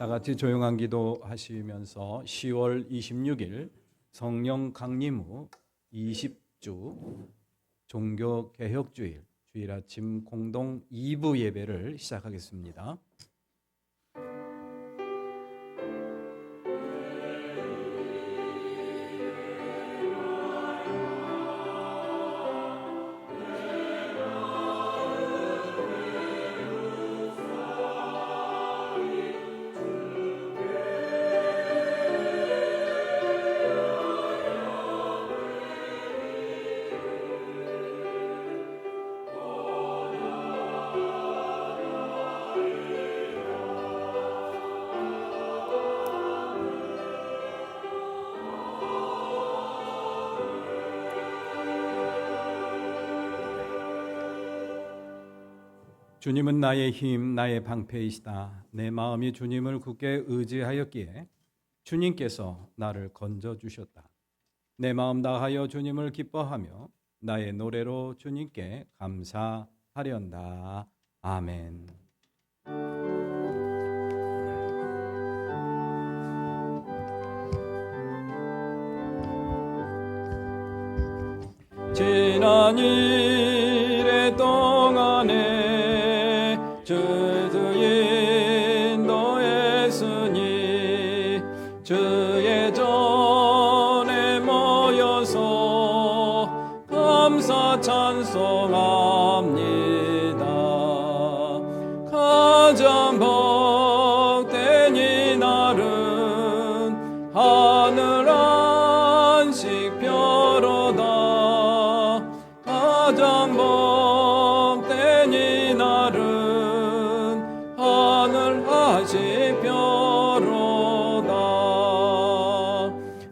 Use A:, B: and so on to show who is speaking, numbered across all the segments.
A: 다 같이 조용한 기도 하시면서 10월 26일 성령 강림 후 20주 종교 개혁주일 주일 아침 공동 2부 예배를 시작하겠습니다. 주님은 나의 힘, 나의 방패이시다. 내 마음이 주님을 굳게 의지하였기에 주님께서 나를 건져주셨다. 내 마음 다하여 주님을 기뻐하며 나의 노래로 주님께 감사하련다. 아멘. 지난 일의 동안에 주의 인도했으니 주의 전에 모여서 감사 찬송합니다. 가장 복된 이날은 하늘 안식 벼로다. 가장 복된 이날은 하늘 아시벼로다.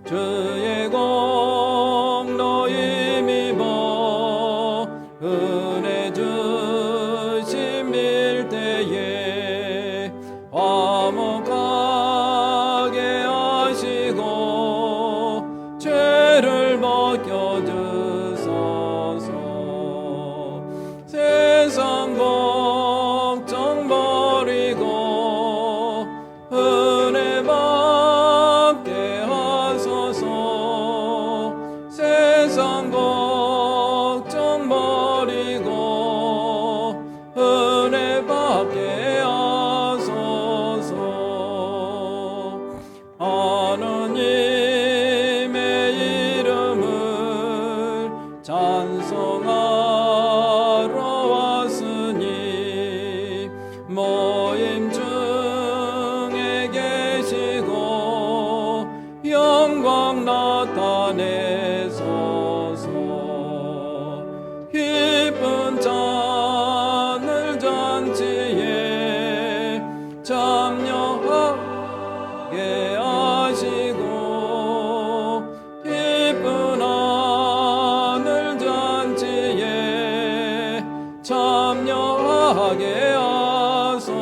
A: 주의 공로 힘입어 은혜 주심 일때에 화목하게 하시고 죄를 벗겨주소서. 세상 걱정 버리고 은혜 받게 하소서. 세상 걱정 버리고 은혜 받게 하소서. 하느님의 이름을 찬송하러 왔으니 모임 중에 계시고 영광 나타내소서. 기쁜 잔을 잔치에 참여하게 하시고 기쁜 하늘 잔치에 참여하게 하소서.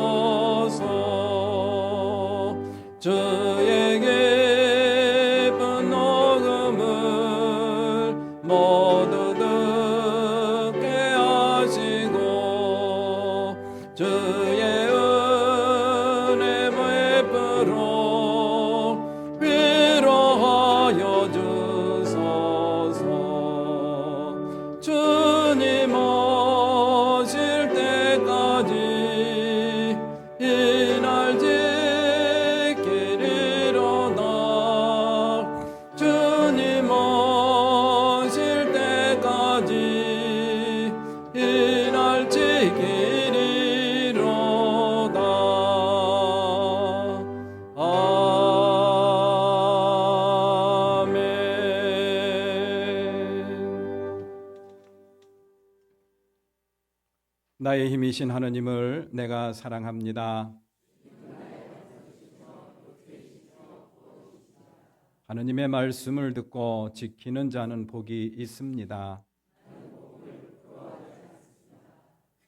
A: 주의 기쁜 녹음을 모두 듣게 하시고 주의 은혜 베풀어 위로하여 주소서. 주님 오실 때까지 이날 지키리로다. 주님 오실 때까지 이날 지키리로다. 나의 힘이신 하느님을 내가 사랑합니다. 하느님의 말씀을 듣고 지키는 자는 복이 있습니다.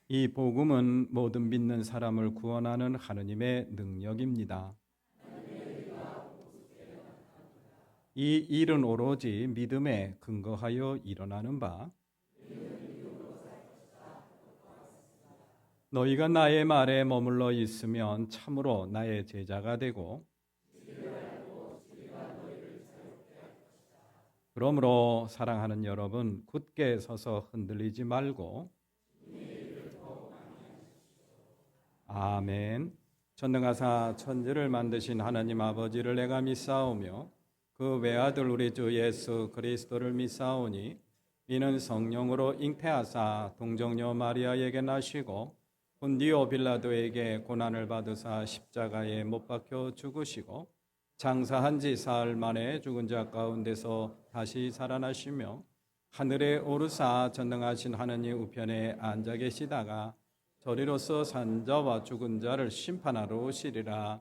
A: 이 복음은 모든 믿는 사람을 구원하는 하느님의 능력입니다. 이 일은 오로지 믿음에 근거하여 일어나는 바 너희가 나의 말에 머물러 있으면 참으로 나의 제자가 되고 그러므로 사랑하는 여러분 굳게 서서 흔들리지 말고 아멘. 전능하사 천지를 만드신 하나님 아버지를 내가 믿사오며 그 외아들 우리 주 예수 그리스도를 믿사오니 이는 성령으로 잉태하사 동정녀 마리아에게 나시고 본디오 빌라도에게 고난을 받으사 십자가에 못 박혀 죽으시고 장사한 지 사흘 만에 죽은 자 가운데서 다시 살아나시며 하늘에 오르사 전능하신 하느님 우편에 앉아 계시다가 저리로서 산 자와 죽은 자를 심판하러 오시리라.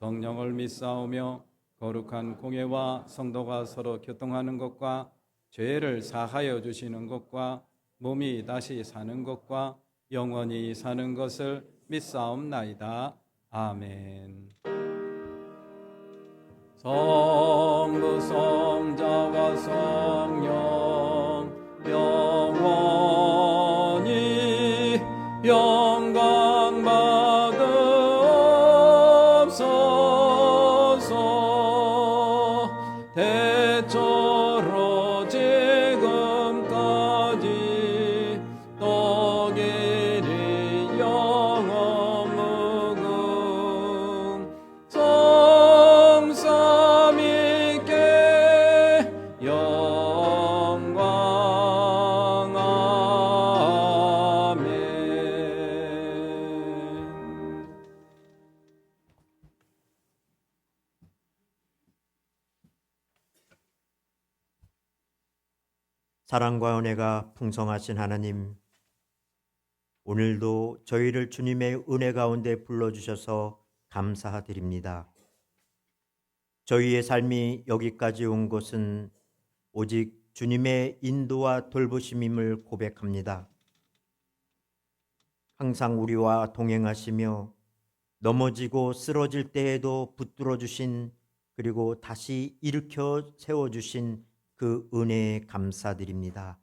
A: 성령을 믿사오며 거룩한 공예와 성도가 서로 교통하는 것과 죄를 사하여 주시는 것과 몸이 다시 사는 것과 영원히 사는 것을 믿사옵나이다. 아멘. 성부 성자와 성령 영원히 영광 받으옵소서. 대초로 지금까지 또 길이 영원 무궁 성삼위께 영광 아멘.
B: 사랑과 은혜가 풍성하신 하나님, 오늘도 저희를 주님의 은혜 가운데 불러주셔서 감사드립니다. 저희의 삶이 여기까지 온 것은 오직 주님의 인도와 돌보심임을 고백합니다. 항상 우리와 동행하시며 넘어지고 쓰러질 때에도 붙들어 주신, 그리고 다시 일으켜 세워주신 그 은혜에 감사드립니다.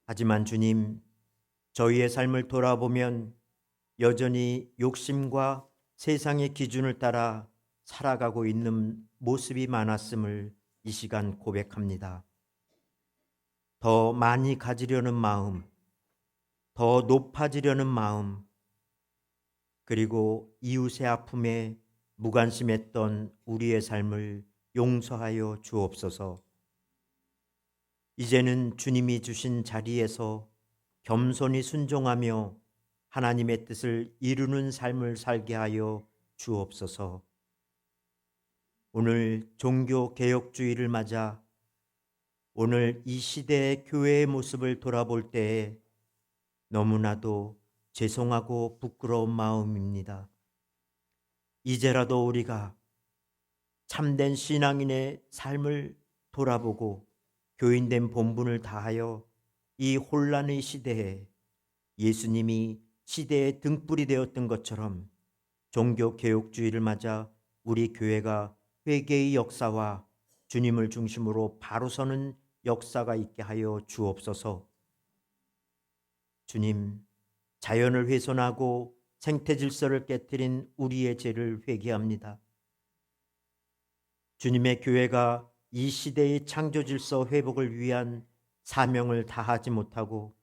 B: 하지만 주님, 저희의 삶을 돌아보면 여전히 욕심과 세상의 기준을 따라 살아가고 있는 모습이 많았음을 이 시간 고백합니다. 더 많이 가지려는 마음, 더 높아지려는 마음, 그리고 이웃의 아픔에 무관심했던 우리의 삶을 용서하여 주옵소서. 이제는 주님이 주신 자리에서 겸손히 순종하며 하나님의 뜻을 이루는 삶을 살게 하여 주옵소서. 오늘 종교개혁주의를 맞아 오늘 이 시대의 교회의 모습을 돌아볼 때에 너무나도 죄송하고 부끄러운 마음입니다. 이제라도 우리가 참된 신앙인의 삶을 돌아보고 교인된 본분을 다하여 이 혼란의 시대에 예수님이 시대의 등불이 되었던 것처럼 종교개혁주의를 맞아 우리 교회가 회개의 역사와 주님을 중심으로 바로 서는 역사가 있게 하여 주옵소서. 주님, 자연을 훼손하고 생태 질서를 깨뜨린 우리의 죄를 회개합니다. 주님의 교회가 이 시대의 창조 질서 회복을 위한 사명을 다하지 못하고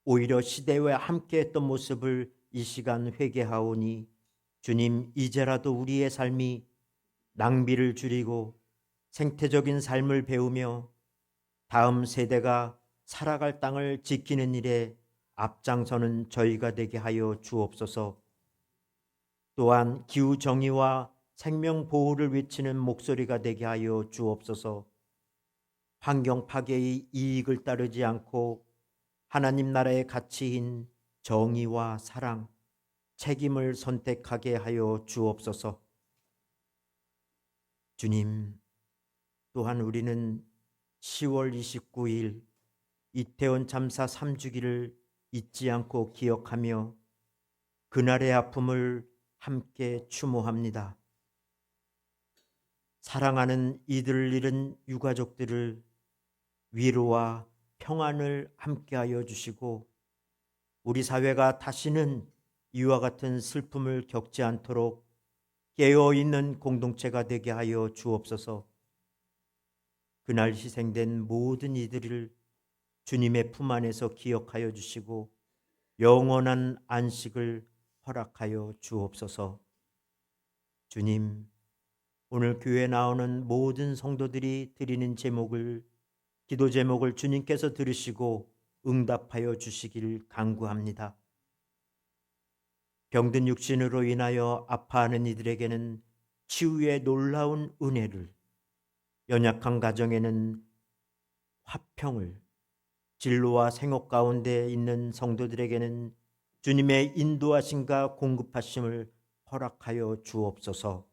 B: 오히려 시대와 함께했던 모습을 이 시간 회개하오니 주님, 이제라도 우리의 삶이 낭비를 줄이고 생태적인 삶을 배우며 다음 세대가 살아갈 땅을 지키는 일에 앞장서는 저희가 되게 하여 주옵소서. 또한 기후 정의와 생명 보호를 외치는 목소리가 되게 하여 주옵소서. 환경 파괴의 이익을 따르지 않고 하나님 나라의 가치인 정의와 사랑, 책임을 선택하게 하여 주옵소서. 주님, 또한 우리는 10월 29일 이태원 참사 3주기를 잊지 않고 기억하며 그날의 아픔을 함께 추모합니다. 사랑하는 이들을 잃은 유가족들을 위로와 평안을 함께하여 주시고 우리 사회가 다시는 이와 같은 슬픔을 겪지 않도록 깨어있는 공동체가 되게 하여 주옵소서. 그날 희생된 모든 이들을 주님의 품 안에서 기억하여 주시고 영원한 안식을 허락하여 주옵소서. 주님, 오늘 교회에 나오는 모든 성도들이 드리는 기도 제목을 주님께서 들으시고 응답하여 주시길 간구합니다. 병든 육신으로 인하여 아파하는 이들에게는 치유의 놀라운 은혜를, 연약한 가정에는 화평을, 진로와 생업 가운데 있는 성도들에게는 주님의 인도하심과 공급하심을 허락하여 주옵소서.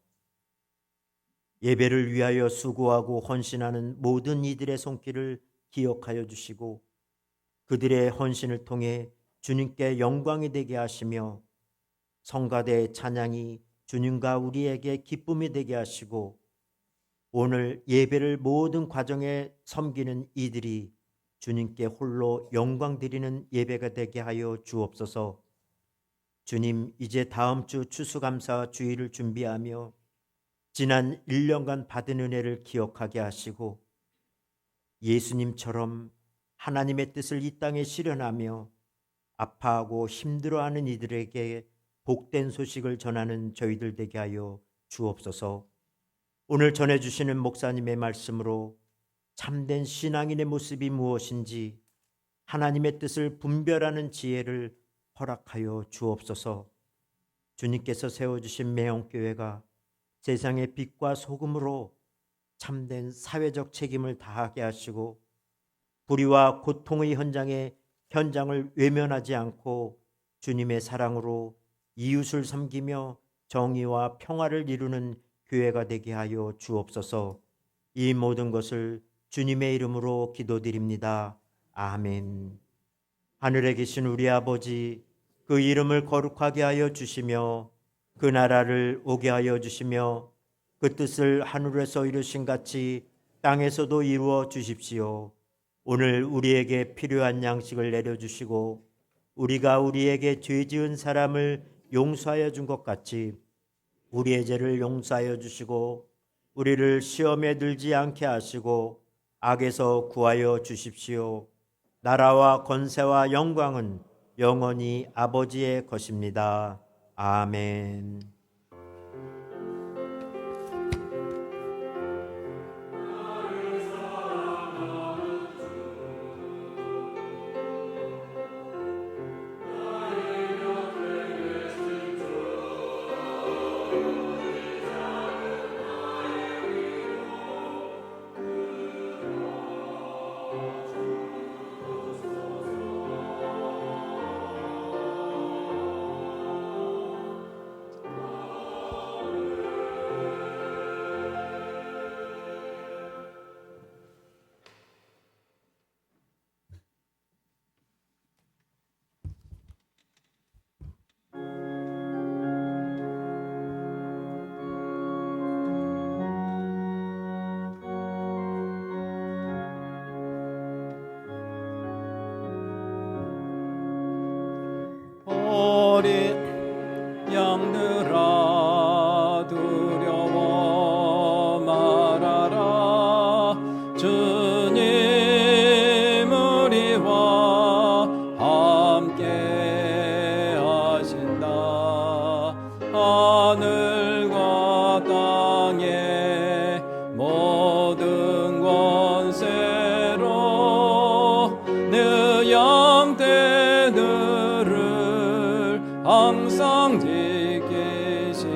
B: 예배를 위하여 수고하고 헌신하는 모든 이들의 손길을 기억하여 주시고 그들의 헌신을 통해 주님께 영광이 되게 하시며 성가대의 찬양이 주님과 우리에게 기쁨이 되게 하시고 오늘 예배를 모든 과정에 섬기는 이들이 주님께 홀로 영광 드리는 예배가 되게 하여 주옵소서. 주님, 이제 다음 주 추수감사 주일을 준비하며 지난 1년간 받은 은혜를 기억하게 하시고 예수님처럼 하나님의 뜻을 이 땅에 실현하며 아파하고 힘들어하는 이들에게 복된 소식을 전하는 저희들 되게 하여 주옵소서. 오늘 전해주시는 목사님의 말씀으로 참된 신앙인의 모습이 무엇인지 하나님의 뜻을 분별하는 지혜를 허락하여 주옵소서. 주님께서 세워주신 매형교회가 세상의 빛과 소금으로 참된 사회적 책임을 다하게 하시고 불의와 고통의 현장을 외면하지 않고 주님의 사랑으로 이웃을 섬기며 정의와 평화를 이루는 교회가 되게 하여 주옵소서. 이 모든 것을 주님의 이름으로 기도드립니다. 아멘. 하늘에 계신 우리 아버지, 그 이름을 거룩하게 하여 주시며 그 나라를 오게 하여 주시며 그 뜻을 하늘에서 이루신 같이 땅에서도 이루어 주십시오. 오늘 우리에게 필요한 양식을 내려주시고 우리가 우리에게 죄 지은 사람을 용서하여 준 것 같이 우리의 죄를 용서하여 주시고 우리를 시험에 들지 않게 하시고 악에서 구하여 주십시오. 나라와 권세와 영광은 영원히 아버지의 것입니다. 아멘.
A: 어린 양들아 두려워 말아라. 주님 우리와 함께 하신다. 하늘과 땅의 모든 권세로 내 양떼들을 항상 지키신다.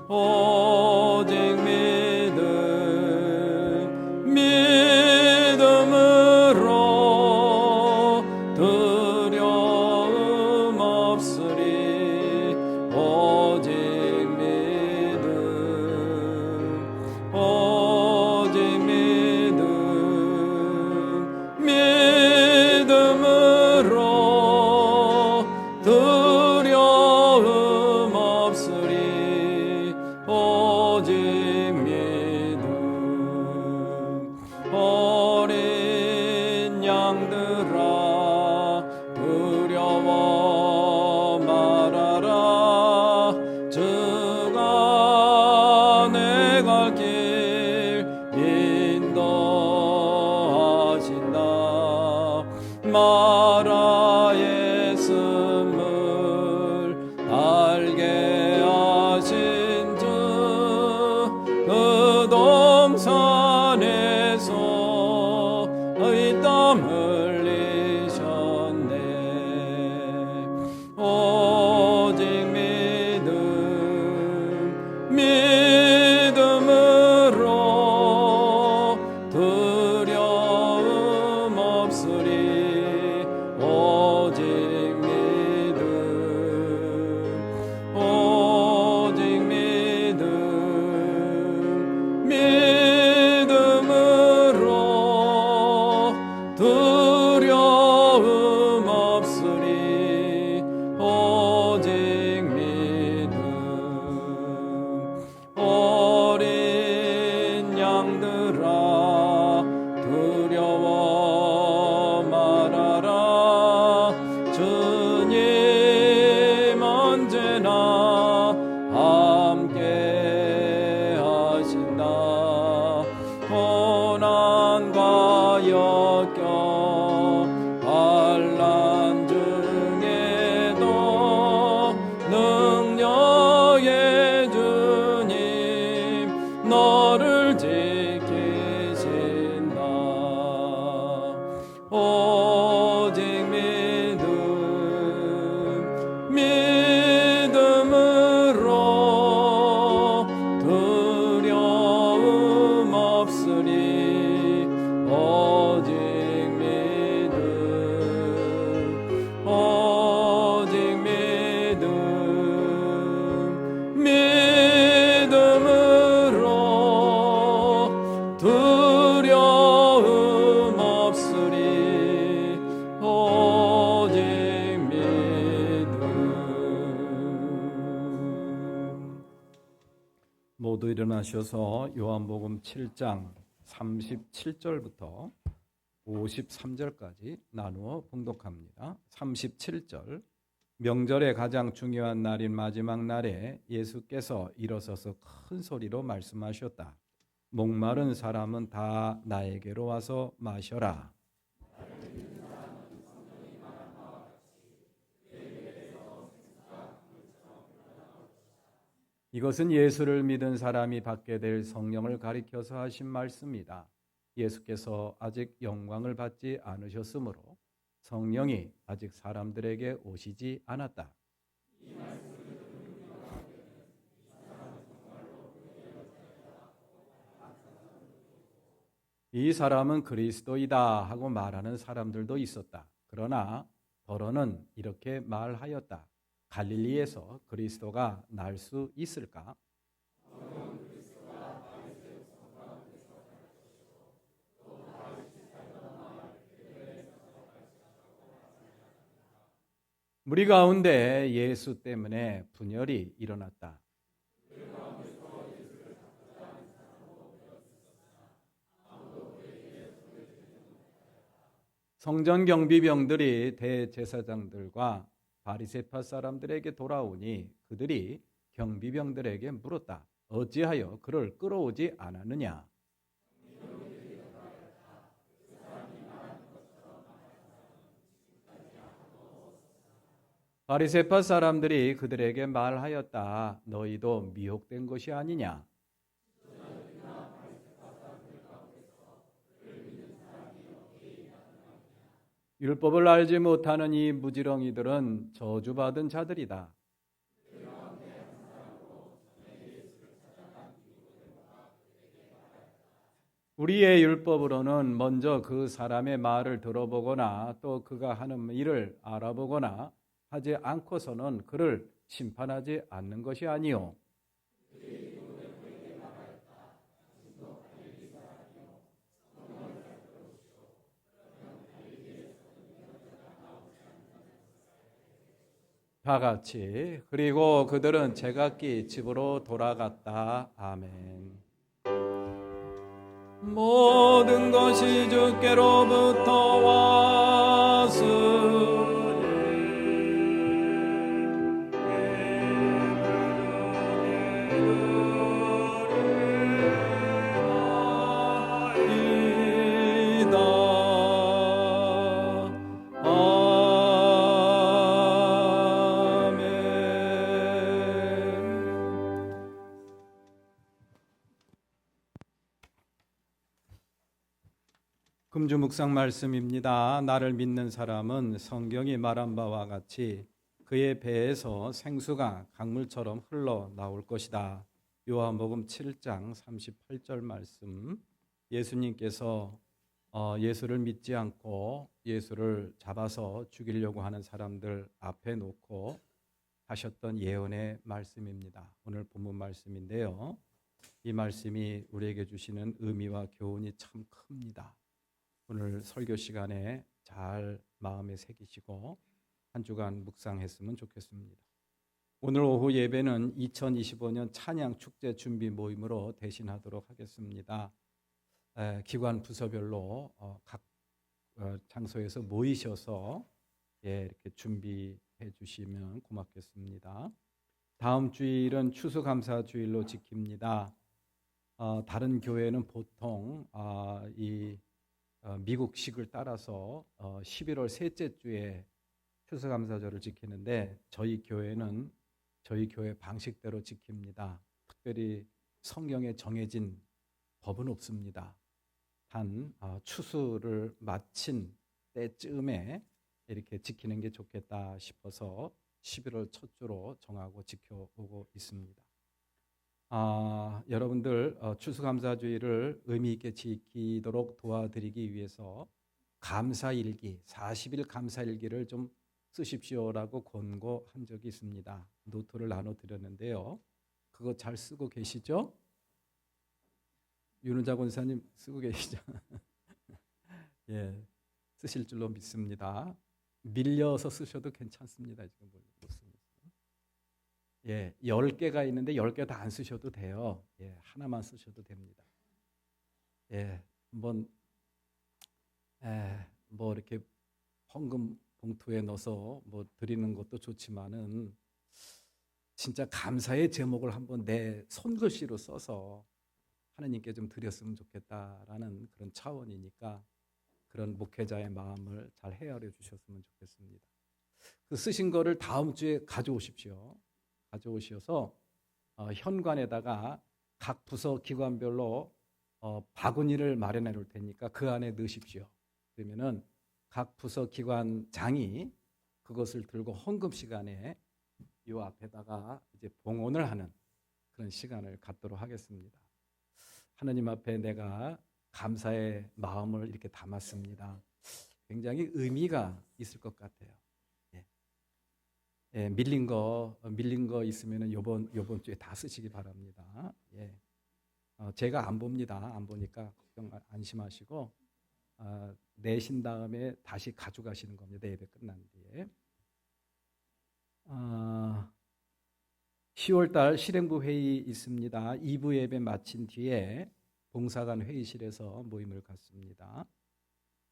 A: 오직 믿음으로 두려움 없으리. 오직 믿음으로 두려움 없으리. 모두 일어나셔서 요한복음 7장 37절부터 53절까지 나누어 봉독합니다. 37절. 명절의 가장 중요한 날인 마지막 날에 예수께서 일어서서 큰 소리로 말씀하셨다. 목마른 사람은 다 나에게로 와서 마셔라. 이것은 예수를 믿은 사람이 받게 될 성령을 가리켜서 하신 말씀이다. 예수께서 아직 영광을 받지 않으셨으므로 성령이 아직 사람들에게 오시지 않았다. 이 사람은 그리스도이다 하고 말하는 사람들도 있었다. 그러나 더러는 이렇게 말하였다. 갈릴리에서 그리스도가 날 수 있을까? 무리 가운데 예수 때문에 분열이 일어났다. 성전 경비병들이 대제사장들과 바리새파 사람들에게 돌아오니 그들이 경비병들에게 물었다. 어찌하여 그를 끌어오지 않았느냐? 바리새파 사람들이 그들에게 말하였다. 너희도 미혹된 것이 아니냐? 율법을 알지 못하는 이 무지렁이들은 저주받은 자들이다. 우리의 율법으로는 먼저 그 사람의 말을 들어보거나 또 그가 하는 일을 알아보거나 하지 않고서는 그를 심판하지 않는 것이 아니요. 다 같이. 그리고 그들은 제각기 집으로 돌아갔다. 아멘. 모든 것이 주께로부터 왔으니 금주 묵상 말씀입니다. 나를 믿는 사람은 성경이 말한 바와 같이 그의 배에서 생수가 강물처럼 흘러 나올 것이다. 요한복음 7장 38절 말씀. 예수님께서 예수를 믿지 않고 예수를 잡아서 죽이려고 하는 사람들 앞에 놓고 하셨던 예언의 말씀입니다. 오늘 본문 말씀인데요. 이 말씀이 우리에게 주시는 의미와 교훈이 참 큽니다. 오늘 설교 시간에 잘 마음에 새기시고 한 주간 묵상했으면 좋겠습니다. 오늘 오후 예배는 2025년 찬양 축제 준비 모임으로 대신하도록 하겠습니다. 기관 부서별로 각 장소에서 모이셔서 이렇게 준비해 주시면 고맙겠습니다. 다음 주일은 추수감사주일로 지킵니다. 다른 교회는 보통 이 미국식을 따라서 11월 셋째 주에 추수감사절을 지키는데 저희 교회는 저희 교회 방식대로 지킵니다. 특별히 성경에 정해진 법은 없습니다. 단 추수를 마친 때쯤에 이렇게 지키는 게 좋겠다 싶어서 11월 첫 주로 정하고 지켜오고 있습니다. 여러분들 추수감사주의를 의미 있게 지키도록 도와드리기 위해서 감사일기, 40일 감사일기를 좀 쓰십시오라고 권고한 적이 있습니다. 노트를 나눠드렸는데요. 그거 잘 쓰고 계시죠? 윤은자 권사님 쓰고 계시죠? 예, 쓰실 줄로 믿습니다. 밀려서 쓰셔도 괜찮습니다. 지금 못 씁니다. 예, 10개가 있는데 10개 다 안 쓰셔도 돼요. 예, 하나만 쓰셔도 됩니다. 예, 한번 뭐 이렇게 헌금 봉투에 넣어서 뭐 드리는 것도 좋지만은 진짜 감사의 제목을 한번 내 손글씨로 써서 하나님께 좀 드렸으면 좋겠다라는 그런 차원이니까 그런 목회자의 마음을 잘 헤아려 주셨으면 좋겠습니다. 그 쓰신 거를 다음 주에 가져오십시오. 가져오셔서 현관에다가 각 부서 기관별로 바구니를 마련해 놓을 테니까 그 안에 넣으십시오. 그러면은 각 부서 기관장이 그것을 들고 헌금 시간에 이 앞에다가 이제 봉헌을 하는 그런 시간을 갖도록 하겠습니다. 하나님 앞에 내가 감사의 마음을 이렇게 담았습니다. 굉장히 의미가 있을 것 같아요. 예, 밀린 거 있으면은 요번 주에 다 쓰시기 바랍니다. 예. 제가 안 봅니다. 안 보니까 걱정 안심하시고 내신 다음에 다시 가져가시는 겁니다. 예배 끝난 뒤에. 10월 달 실행부 회의 있습니다. 2부 예배 마친 뒤에 봉사관 회의실에서 모임을 갖습니다.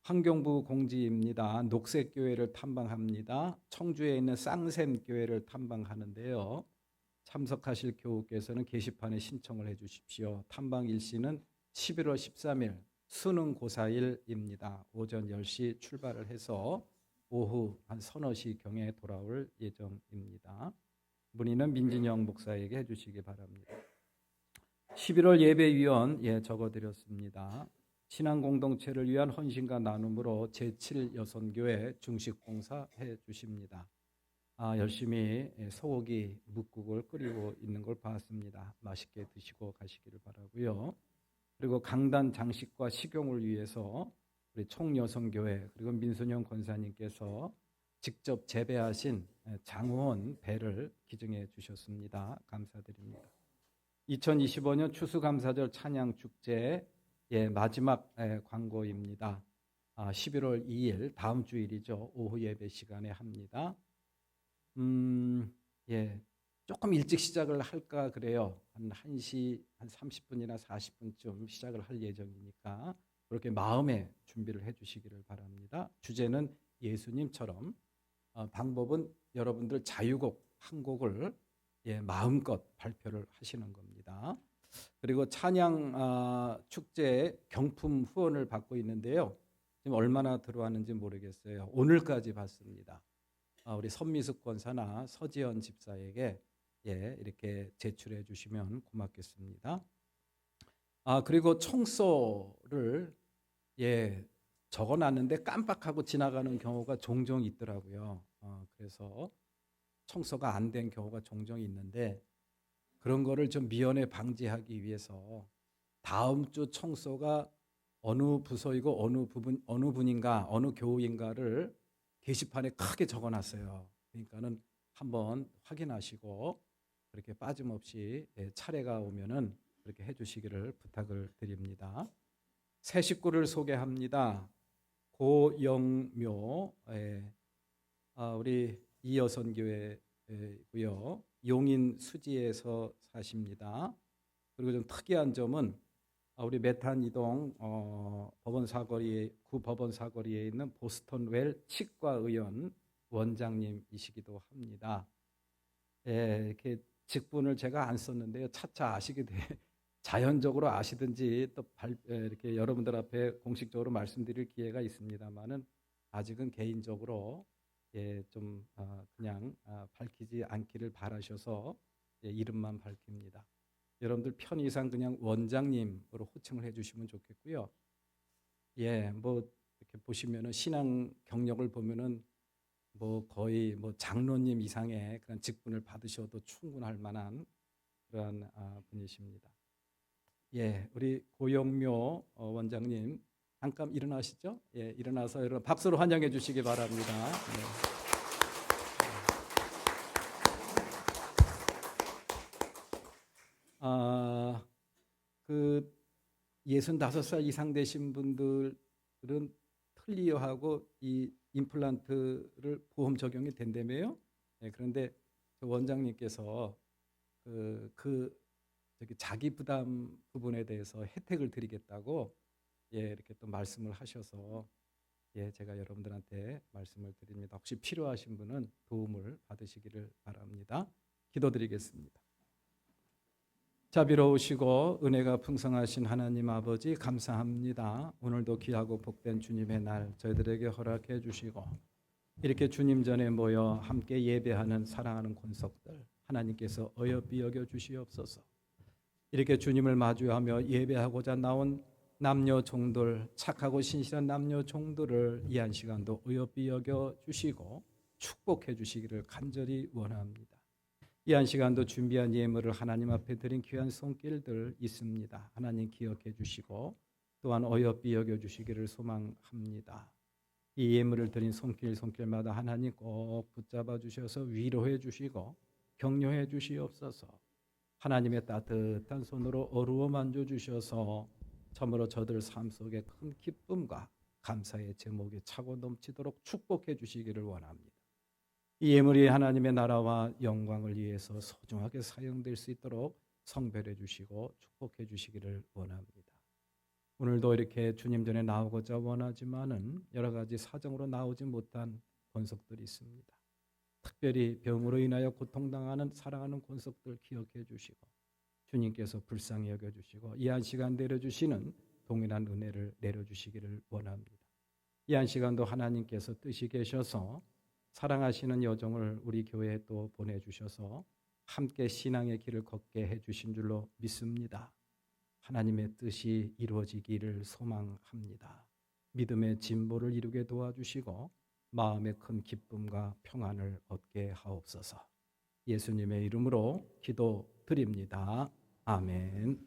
A: 환경부 공지입니다. 녹색교회를 탐방합니다. 청주에 있는 쌍샘교회를 탐방하는데요. 참석하실 교우께서는 게시판에 신청을 해 주십시오. 탐방 일시는 11월 13일 수능고사일입니다. 오전 10시 출발을 해서 오후 한 서너 시경에 돌아올 예정입니다. 문의는 민진영 목사에게 해주시기 바랍니다. 11월 예배위원 적어드렸습니다. 신앙공동체를 위한 헌신과 나눔으로 제7여선교회 중식봉사해 주십니다. 열심히 소고기 묵국을 끓이고 있는 걸 봤습니다. 맛있게 드시고 가시기를 바라고요. 그리고 강단 장식과 식용을 위해서 우리 총여성교회 그리고 민순영 권사님께서 직접 재배하신 장원 배를 기증해 주셨습니다. 감사드립니다. 2025년 추수감사절 찬양축제 마지막 광고입니다. 11월 2일 다음 주일이죠. 오후 예배 시간에 합니다. 조금 일찍 시작을 할까 그래요. 한 1시 한 30분이나 40분쯤 시작을 할 예정이니까 그렇게 마음의 준비를 해 주시기를 바랍니다. 주제는 예수님처럼 방법은 여러분들 자유곡 한 곡을 마음껏 발표를 하시는 겁니다. 그리고 찬양 축제 경품 후원을 받고 있는데요. 지금 얼마나 들어왔는지 모르겠어요. 오늘까지 받습니다. 우리 선미숙 권사나 서지연 집사에게 이렇게 제출해 주시면 고맙겠습니다. 그리고 청소를 적어놨는데 깜빡하고 지나가는 경우가 종종 있더라고요. 그래서 청소가 안 된 경우가 종종 있는데 그런 거를 좀 미연에 방지하기 위해서 다음 주 청소가 어느 부서이고 어느 분인가 어느 교우인가를 게시판에 크게 적어놨어요. 그러니까는 한번 확인하시고 그렇게 빠짐없이 차례가 오면은 그렇게 해주시기를 부탁을 드립니다. 새 식구를 소개합니다. 고영묘 우리 이여선교회고요. 용인 수지에서 사십니다. 그리고 좀 특이한 점은 우리 메탄 이동 법원 사거리에 있는 보스턴웰 치과의원 원장님이시기도 합니다. 이렇게 직분을 제가 안 썼는데요. 차차 아시게 돼 자연적으로 아시든지 또 이렇게 여러분들 앞에 공식적으로 말씀드릴 기회가 있습니다만은 아직은 개인적으로 좀 그냥 밝히지 않기를 바라셔서 이름만 밝힙니다. 여러분들 편의상 그냥 원장님으로 호칭을 해주시면 좋겠고요. 뭐 이렇게 보시면은 신앙 경력을 보면은 뭐 거의 뭐 장로님 이상의 그런 직분을 받으셔도 충분할 만한 그러한 분이십니다. 우리 고영묘 원장님 잠깐 일어나시죠? 일어나서 여러분 박수로 환영해 주시기 바랍니다. 그 65살 이상 되신 분들은 클리어하고 이 임플란트를 보험 적용이 된다며요. 그런데 그 원장님께서 저기 자기 부담 부분에 대해서 혜택을 드리겠다고 이렇게 또 말씀을 하셔서 제가 여러분들한테 말씀을 드립니다. 혹시 필요하신 분은 도움을 받으시기를 바랍니다. 기도드리겠습니다. 자비로우시고 은혜가 풍성하신 하나님 아버지 감사합니다. 오늘도 귀하고 복된 주님의 날 저희들에게 허락해 주시고 이렇게 주님 전에 모여 함께 예배하는 사랑하는 권속들 하나님께서 어여삐 여겨 주시옵소서. 이렇게 주님을 마주하며 예배하고자 나온 남녀 종들, 착하고 신실한 남녀 종들을 이 한 시간도 어여삐 여겨 주시고 축복해 주시기를 간절히 원합니다. 이 한 시간도 준비한 예물을 하나님 앞에 드린 귀한 손길들 있습니다. 하나님 기억해 주시고 또한 어여삐 여겨 주시기를 소망합니다. 이 예물을 드린 손길마다 하나님 꼭 붙잡아 주셔서 위로해 주시고 격려해 주시옵소서. 하나님의 따뜻한 손으로 어루어 만져 주셔서 참으로 저들 삶 속에 큰 기쁨과 감사의 제목이 차고 넘치도록 축복해 주시기를 원합니다. 이 예물이 하나님의 나라와 영광을 위해서 소중하게 사용될 수 있도록 성별해 주시고 축복해 주시기를 원합니다. 오늘도 이렇게 주님 전에 나오고자 원하지만은 여러 가지 사정으로 나오지 못한 권속들이 있습니다. 특별히 병으로 인하여 고통당하는 사랑하는 권속들 기억해 주시고 주님께서 불쌍히 여겨주시고 이 한 시간 내려주시는 동일한 은혜를 내려주시기를 원합니다. 이 한 시간도 하나님께서 뜻이 계셔서 사랑하시는 여종을 우리 교회에 또 보내주셔서 함께 신앙의 길을 걷게 해주신 줄로 믿습니다. 하나님의 뜻이 이루어지기를 소망합니다. 믿음의 진보를 이루게 도와주시고 마음의 큰 기쁨과 평안을 얻게 하옵소서. 예수님의 이름으로 기도드립니다. 아멘.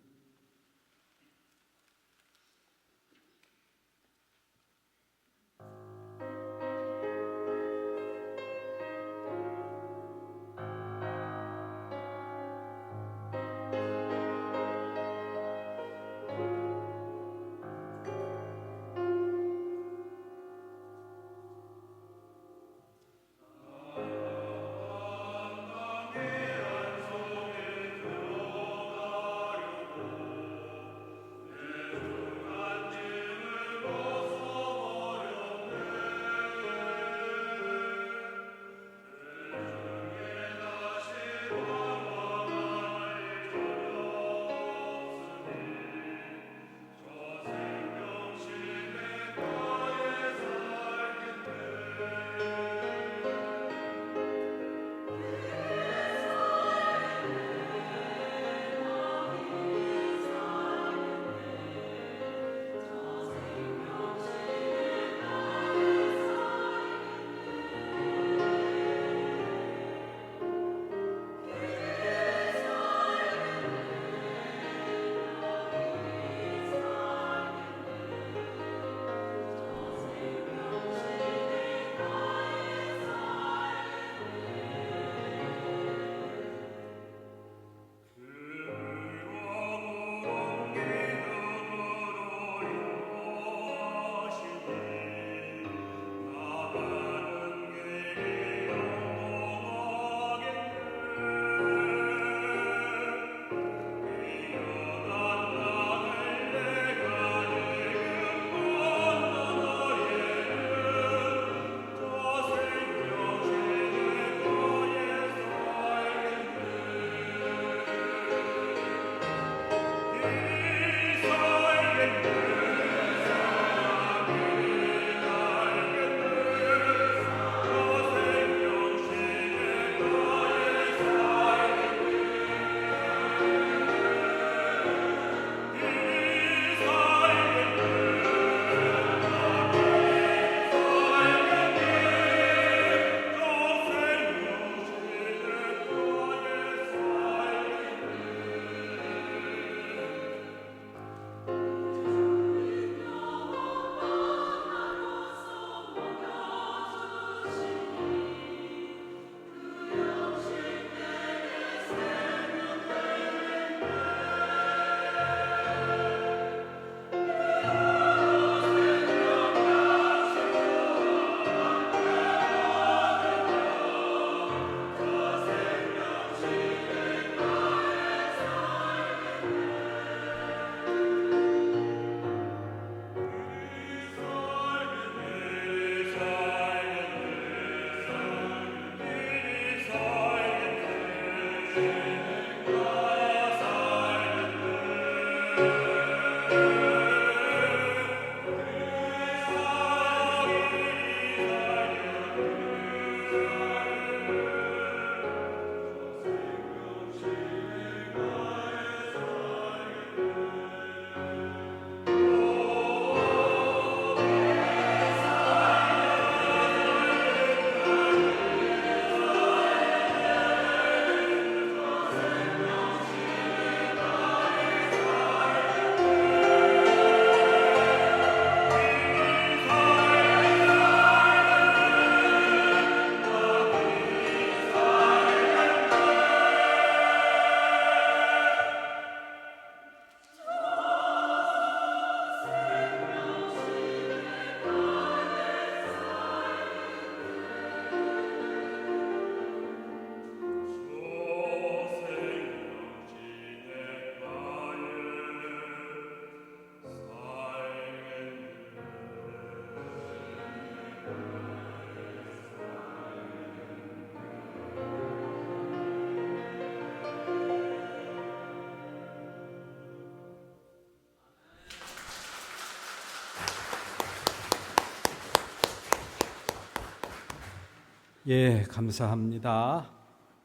A: 예, 감사합니다.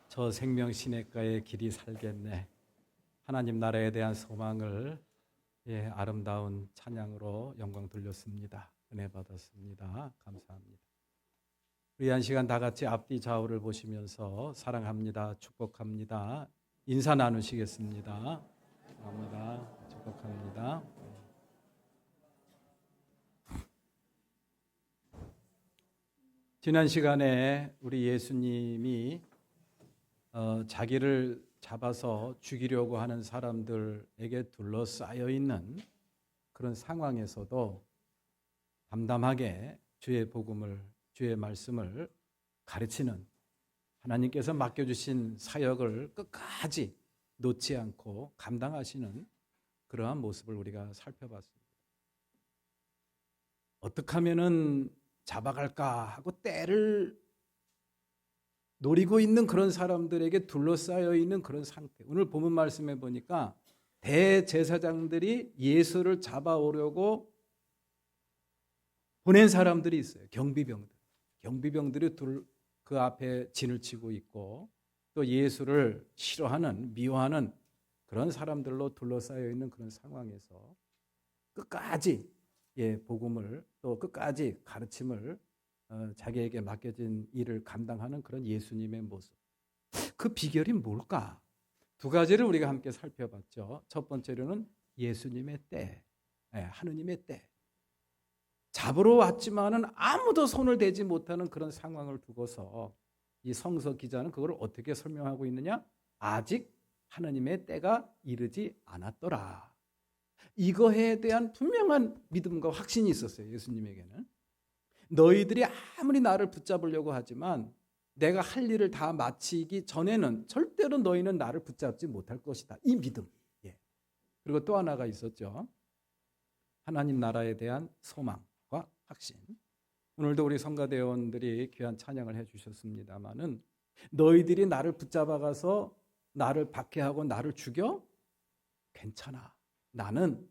A: 저 생명시내가의 길이 살겠네. 하나님 나라에 대한 소망을 아름다운 찬양으로 영광 돌렸습니다. 은혜 받았습니다. 감사합니다. 우리 한 시간 다 같이 앞뒤 좌우를 보시면서 사랑합니다, 축복합니다, 인사 나누시겠습니다. 사랑합니다, 축복합니다. 지난 시간에 우리 예수님이 자기를 잡아서 죽이려고 하는 사람들에게 둘러싸여 있는 그런 상황에서도 담담하게 주의 복음을, 주의 말씀을 가르치는 하나님께서 맡겨주신 사역을 끝까지 놓지 않고 감당하시는 그러한 모습을 우리가 살펴봤습니다. 어떻게 하면은 잡아갈까 하고 때를 노리고 있는 그런 사람들에게 둘러싸여 있는 그런 상태. 오늘 본문 말씀에 보니까 대제사장들이 예수를 잡아오려고 보낸 사람들이 있어요. 경비병들. 경비병들이 그 앞에 진을 치고 있고 또 예수를 싫어하는, 미워하는 그런 사람들로 둘러싸여 있는 그런 상황에서 끝까지 복음을 또 끝까지 가르침을 자기에게 맡겨진 일을 감당하는 그런 예수님의 모습. 그 비결이 뭘까? 두 가지를 우리가 함께 살펴봤죠. 첫 번째로는 예수님의 때, 하느님의 때. 잡으러 왔지만은 아무도 손을 대지 못하는 그런 상황을 두고서 이 성서 기자는 그걸 어떻게 설명하고 있느냐? 아직 하느님의 때가 이르지 않았더라. 이거에 대한 분명한 믿음과 확신이 있었어요. 예수님에게는. 너희들이 아무리 나를 붙잡으려고 하지만 내가 할 일을 다 마치기 전에는 절대로 너희는 나를 붙잡지 못할 것이다. 이 믿음. 그리고 또 하나가 있었죠. 하나님 나라에 대한 소망과 확신. 오늘도 우리 성가대원들이 귀한 찬양을 해주셨습니다마는 너희들이 나를 붙잡아가서 나를 박해하고 나를 죽여? 괜찮아. 나는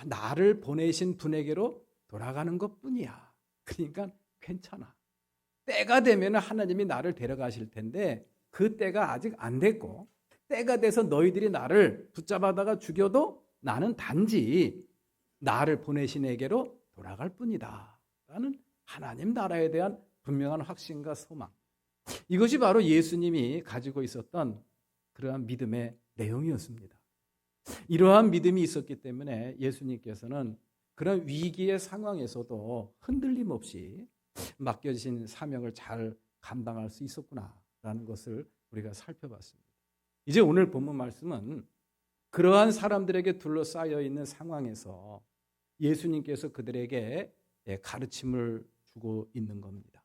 A: 나를 보내신 분에게로 돌아가는 것뿐이야. 그러니까 괜찮아. 때가 되면 하나님이 나를 데려가실 텐데 그 때가 아직 안 됐고 때가 돼서 너희들이 나를 붙잡아다가 죽여도 나는 단지 나를 보내신 에게로 돌아갈 뿐이다. 라는 하나님 나라에 대한 분명한 확신과 소망. 이것이 바로 예수님이 가지고 있었던 그러한 믿음의 내용이었습니다. 이러한 믿음이 있었기 때문에 예수님께서는 그런 위기의 상황에서도 흔들림 없이 맡겨진 사명을 잘 감당할 수 있었구나라는 것을 우리가 살펴봤습니다. 이제 오늘 본문 말씀은 그러한 사람들에게 둘러싸여 있는 상황에서 예수님께서 그들에게 가르침을 주고 있는 겁니다.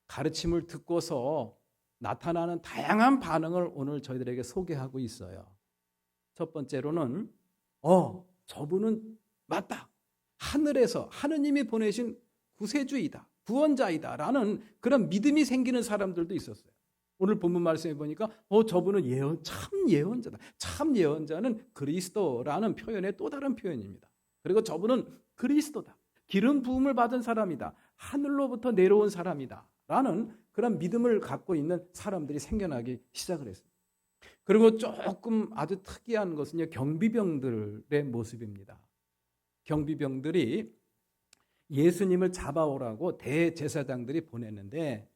A: 가르침을 듣고서 나타나는 다양한 반응을 오늘 저희들에게 소개하고 있어요. 첫 번째로는 저분은 맞다. 하늘에서 하느님이 보내신 구세주이다. 구원자이다. 라는 그런 믿음이 생기는 사람들도 있었어요. 오늘 본문 말씀해 보니까 저분은 참 예언자다. 참 예언자는 그리스도라는 표현의 또 다른 표현입니다. 그리고 저분은 그리스도다. 기름 부음을 받은 사람이다. 하늘로부터 내려온 사람이다. 라는 그런 믿음을 갖고 있는 사람들이 생겨나기 시작을 했습니다. 그리고 조금 아주 특이한 것은요, 경비병들의 모습입니다. 경비병들이 예수님을 잡아오라고 대제사장들이 보냈는데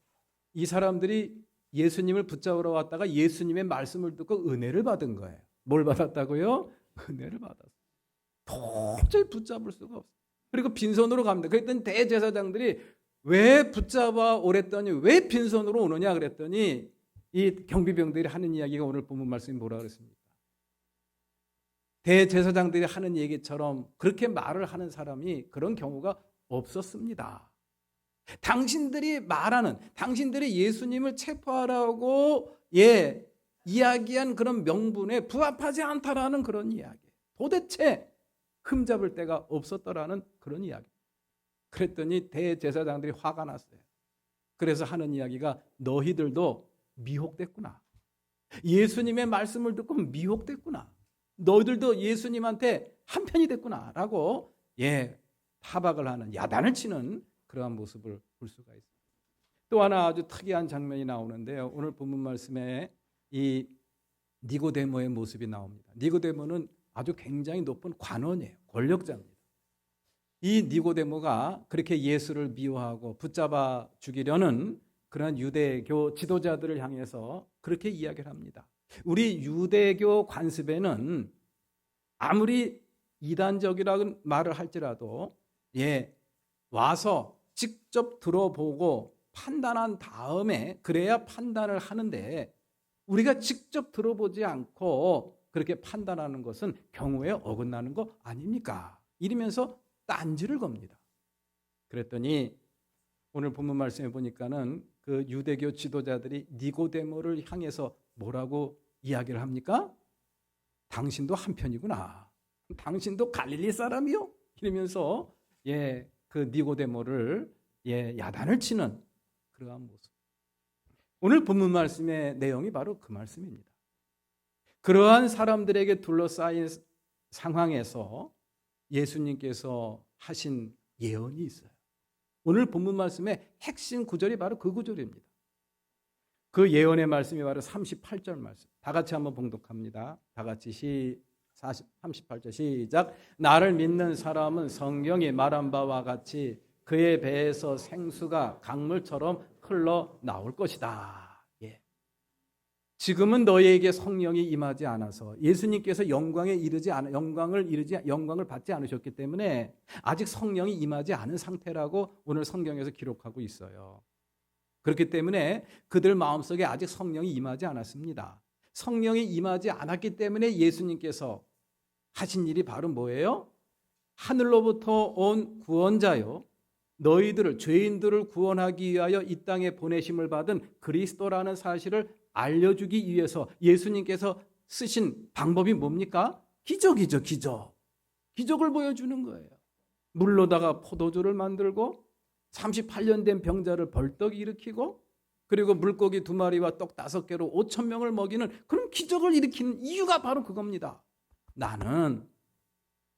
A: 이 사람들이 예수님을 붙잡으러 왔다가 예수님의 말씀을 듣고 은혜를 받은 거예요. 뭘 받았다고요? 은혜를 받았어요. 도저히 붙잡을 수가 없어요. 그리고 빈손으로 갑니다. 그랬더니 대제사장들이 왜 붙잡아 오랬더니 왜 빈손으로 오느냐 그랬더니 이 경비병들이 하는 이야기가 오늘 본문 말씀이 뭐라 그랬습니까? 대제사장들이 하는 얘기처럼 그렇게 말을 하는 사람이 그런 경우가 없었습니다. 당신들이 예수님을 체포하라고 이야기한 그런 명분에 부합하지 않다라는 그런 이야기. 도대체 흠잡을 데가 없었더라는 그런 이야기. 그랬더니 대제사장들이 화가 났어요. 그래서 하는 이야기가 너희들도 미혹됐구나. 예수님의 말씀을 듣고 미혹됐구나. 너희들도 예수님한테 한편이 됐구나 라고 타박을 하는, 야단을 치는 그러한 모습을 볼 수가 있습니다. 또 하나 아주 특이한 장면이 나오는데요. 오늘 본문 말씀에 이 니고데모의 모습이 나옵니다. 니고데모는 아주 굉장히 높은 관원이에요. 권력자입니다. 이 니고데모가 그렇게 예수를 미워하고 붙잡아 죽이려는 그런 유대교 지도자들을 향해서 그렇게 이야기를 합니다. 우리 유대교 관습에는 아무리 이단적이라는 말을 할지라도 와서 직접 들어보고 판단한 다음에 그래야 판단을 하는데 우리가 직접 들어보지 않고 그렇게 판단하는 것은 경우에 어긋나는 거 아닙니까? 이러면서 딴지를 겁니다. 그랬더니 오늘 본문 말씀해 보니까는 그 유대교 지도자들이 니고데모를 향해서 뭐라고 이야기를 합니까? 당신도 한편이구나. 당신도 갈릴리 사람이요? 이러면서 그 니고데모를 야단을 치는 그러한 모습. 오늘 본문 말씀의 내용이 바로 그 말씀입니다. 그러한 사람들에게 둘러싸인 상황에서 예수님께서 하신 예언이 있어요. 오늘 본문 말씀의 핵심 구절이 바로 그 구절입니다. 그 예언의 말씀이 바로 38절 말씀. 다 같이 한번 봉독합니다. 다 같이 38절 시작. 나를 믿는 사람은 성경이 말한 바와 같이 그의 배에서 생수가 강물처럼 흘러나올 것이다. 지금은 너희에게 성령이 임하지 않아서 예수님께서 영광을 받지 않으셨기 때문에 아직 성령이 임하지 않은 상태라고 오늘 성경에서 기록하고 있어요. 그렇기 때문에 그들 마음속에 아직 성령이 임하지 않았습니다. 성령이 임하지 않았기 때문에 예수님께서 하신 일이 바로 뭐예요? 하늘로부터 온 구원자요, 너희들을, 죄인들을 구원하기 위하여 이 땅에 보내심을 받은 그리스도라는 사실을 알려주기 위해서 예수님께서 쓰신 방법이 뭡니까? 기적이죠, 기적. 기적을 보여주는 거예요. 물로다가 포도주를 만들고 38년 된 병자를 벌떡 일으키고 그리고 물고기 2마리와 떡 5개로 5,000명을 먹이는 그런 기적을 일으키는 이유가 바로 그겁니다. 나는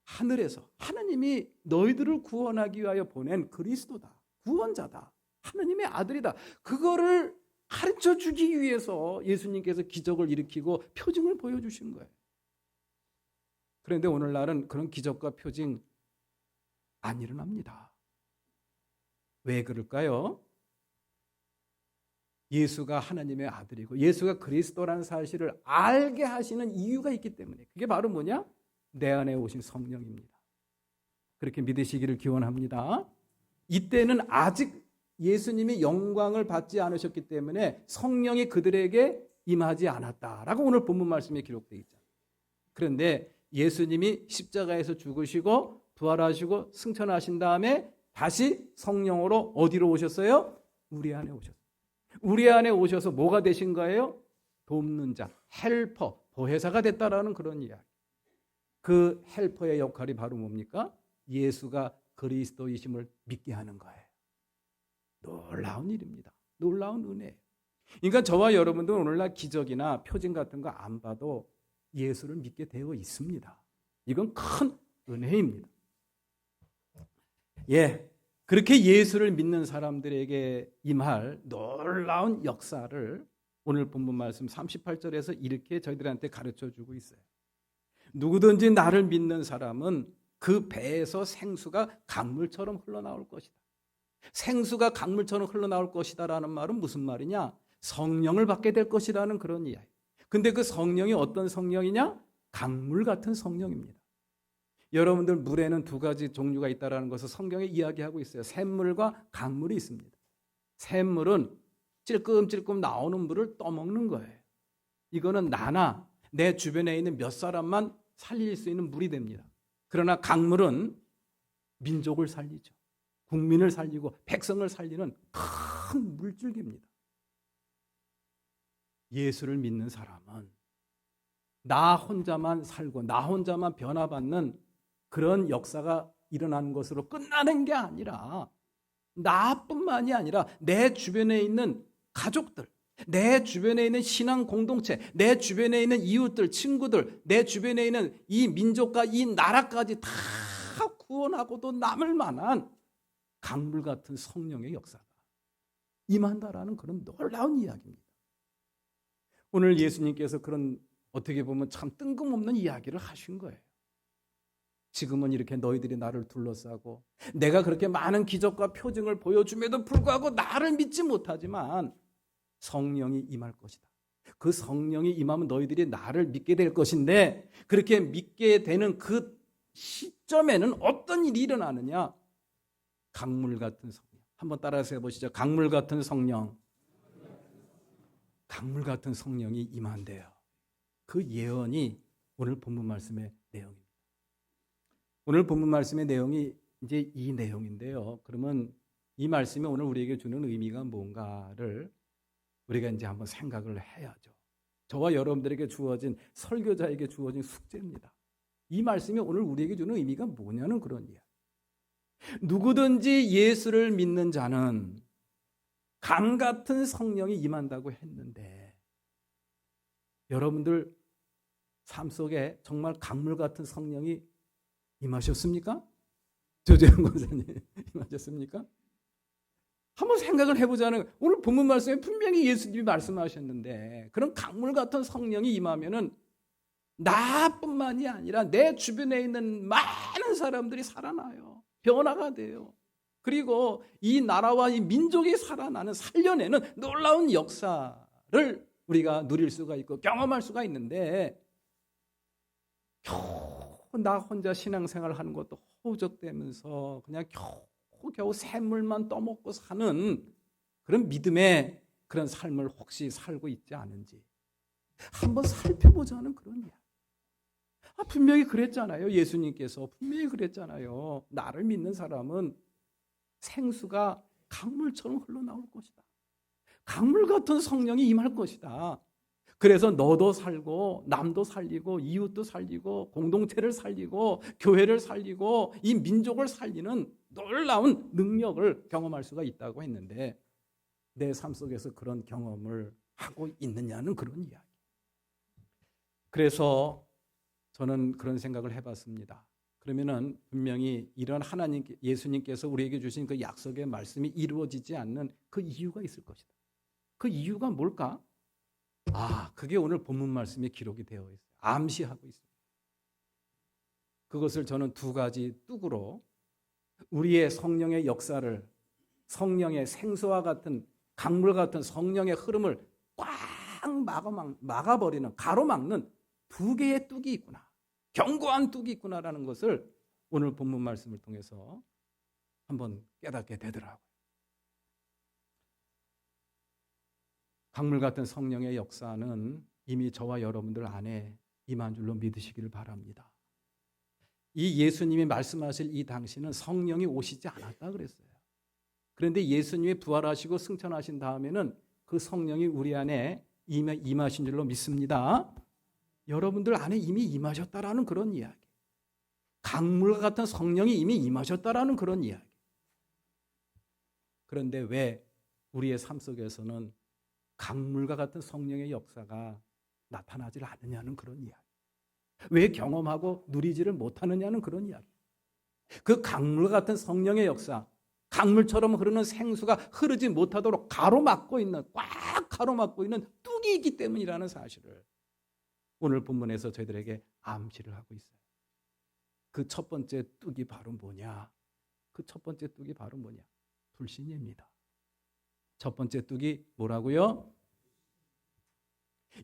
A: 하늘에서 하나님이 너희들을 구원하기 위하여 보낸 그리스도다. 구원자다. 하나님의 아들이다. 그거를 가르쳐 주기 위해서 예수님께서 기적을 일으키고 표징을 보여주신 거예요. 그런데 오늘날은 그런 기적과 표징 안 일어납니다. 왜 그럴까요? 예수가 하나님의 아들이고 예수가 그리스도라는 사실을 알게 하시는 이유가 있기 때문에, 그게 바로 뭐냐? 내 안에 오신 성령입니다. 그렇게 믿으시기를 기원합니다. 이때는 아직 예수님이 영광을 받지 않으셨기 때문에 성령이 그들에게 임하지 않았다라고 오늘 본문 말씀에 기록되어 있잖아요. 그런데 예수님이 십자가에서 죽으시고 부활하시고 승천하신 다음에 다시 성령으로 어디로 오셨어요? 우리 안에 오셨어요. 우리 안에 오셔서 뭐가 되신 거예요? 돕는 자, 헬퍼, 보혜사가 됐다라는 그런 이야기. 그 헬퍼의 역할이 바로 뭡니까? 예수가 그리스도이심을 믿게 하는 거예요. 놀라운 일입니다. 놀라운 은혜예요. 그러니까 저와 여러분들은 오늘날 기적이나 표징 같은 거 안 봐도 예수를 믿게 되어 있습니다. 이건 큰 은혜입니다. 그렇게 예수를 믿는 사람들에게 임할 놀라운 역사를 오늘 본문 말씀 38절에서 이렇게 저희들한테 가르쳐 주고 있어요. 누구든지 나를 믿는 사람은 그 배에서 생수가 강물처럼 흘러나올 것이다. 생수가 강물처럼 흘러나올 것이다라는 말은 무슨 말이냐? 성령을 받게 될 것이라는 그런 이야기. 근데 그 성령이 어떤 성령이냐? 강물 같은 성령입니다. 여러분들 물에는 두 가지 종류가 있다는 것을 성경에 이야기하고 있어요. 샘물과 강물이 있습니다. 샘물은 찔끔찔끔 나오는 물을 떠먹는 거예요. 이거는 나나 내 주변에 있는 몇 사람만 살릴 수 있는 물이 됩니다. 그러나 강물은 민족을 살리죠. 국민을 살리고 백성을 살리는 큰 물줄기입니다. 예수를 믿는 사람은 나 혼자만 살고 나 혼자만 변화받는 그런 역사가 일어나는 것으로 끝나는 게 아니라 나뿐만이 아니라 내 주변에 있는 가족들, 내 주변에 있는 신앙 공동체, 내 주변에 있는 이웃들, 친구들, 내 주변에 있는 이 민족과 이 나라까지 다 구원하고도 남을 만한 강물 같은 성령의 역사가 임한다라는 그런 놀라운 이야기입니다. 오늘 예수님께서 그런 어떻게 보면 참 뜬금없는 이야기를 하신 거예요. 지금은 이렇게 너희들이 나를 둘러싸고 내가 그렇게 많은 기적과 표징을 보여줌에도 불구하고 나를 믿지 못하지만 성령이 임할 것이다. 그 성령이 임하면 너희들이 나를 믿게 될 것인데 그렇게 믿게 되는 그 시점에는 어떤 일이 일어나느냐? 강물 같은 성령. 한번 따라서 해보시죠. 강물 같은 성령. 강물 같은 성령이 임한대요. 그 예언이 오늘 본문 말씀의 내용입니다. 오늘 본문 말씀의 내용이 이제 이 내용인데요. 그러면 이 말씀이 오늘 우리에게 주는 의미가 뭔가를 우리가 이제 한번 생각을 해야죠. 저와 여러분들에게 주어진 설교자에게 주어진 숙제입니다. 이 말씀이 오늘 우리에게 주는 의미가 뭐냐는 그런 이야기. 누구든지 예수를 믿는 자는 강 같은 성령이 임한다고 했는데 여러분들 삶 속에 정말 강물 같은 성령이 임하셨습니까? 조재현 권사님 임하셨습니까? 한번 생각을 해보자는 오늘 본문 말씀에 분명히 예수님이 말씀하셨는데 그런 강물 같은 성령이 임하면은 나뿐만이 아니라 내 주변에 있는 많은 사람들이 살아나요. 변화가 돼요. 그리고 이 나라와 이 민족이 살아나는 살려내는 놀라운 역사를 우리가 누릴 수가 있고 경험할 수가 있는데 겨우 나 혼자 신앙생활 하는 것도 허우적대면서 그냥 겨우 샘물만 떠먹고 사는 그런 믿음의 그런 삶을 혹시 살고 있지 않은지 한번 살펴보자는 그런 이야기. 분명히 그랬잖아요. 예수님께서 분명히 그랬잖아요. 나를 믿는 사람은 생수가 강물처럼 흘러나올 것이다. 강물 같은 성령이 임할 것이다. 그래서 너도 살고 남도 살리고 이웃도 살리고 공동체를 살리고 교회를 살리고 이 민족을 살리는 놀라운 능력을 경험할 수가 있다고 했는데 내 삶 속에서 그런 경험을 하고 있느냐는 그런 이야기. 그래서 저는 그런 생각을 해봤습니다. 그러면은 분명히 이런 하나님 예수님께서 우리에게 주신 그 약속의 말씀이 이루어지지 않는 그 이유가 있을 것이다. 그 이유가 뭘까? 그게 오늘 본문 말씀에 기록이 되어 있어요. 암시하고 있습니다. 그것을 저는 두 가지 뚝으로 우리의 성령의 역사를 성령의 생수와 같은 강물 같은 성령의 흐름을 꽉 막아버리는 가로막는 두 개의 뚝이 있구나. 견고한 뚝이 있구나라는 것을 오늘 본문 말씀을 통해서 한번 깨닫게 되더라고요. 강물 같은 성령의 역사는 이미 저와 여러분들 안에 임한 줄로 믿으시기를 바랍니다. 이 예수님이 말씀하실 이 당시는 성령이 오시지 않았다 그랬어요. 그런데 예수님이 부활하시고 승천하신 다음에는 그 성령이 우리 안에 임하신 줄로 믿습니다. 여러분들 안에 이미 임하셨다라는 그런 이야기. 강물과 같은 성령이 이미 임하셨다라는 그런 이야기. 그런데 왜 우리의 삶 속에서는
C: 강물과 같은 성령의 역사가 나타나질 않느냐는 그런 이야기. 왜 경험하고 누리지를 못하느냐는 그런 이야기. 그 강물 같은 성령의 역사, 강물처럼 흐르는 생수가 흐르지 못하도록 꽉 가로막고 있는 뚝이 있기 때문이라는 사실을 오늘 본문에서 저희들에게 암시를 하고 있어요. 그 첫 번째 뚝이 바로 뭐냐? 그 첫 번째 뚝이 바로 뭐냐? 불신입니다. 첫 번째 뚝이 뭐라고요?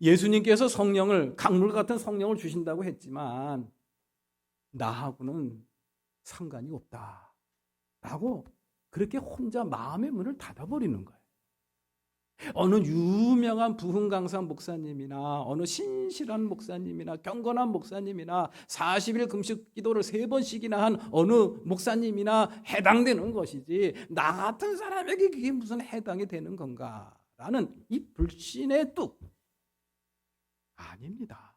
C: 예수님께서 성령을, 강물 같은 성령을 주신다고 했지만 나하고는 상관이 없다라고 그렇게 혼자 마음의 문을 닫아버리는 거예요. 어느 유명한 부흥 강사 목사님이나 어느 신실한 목사님이나 경건한 목사님이나 40일 금식 기도를 3번씩이나 한 어느 목사님이나 해당되는 것이지 나 같은 사람에게 그게 무슨 해당이 되는 건가라는 이 불신의 뚝 아닙니다.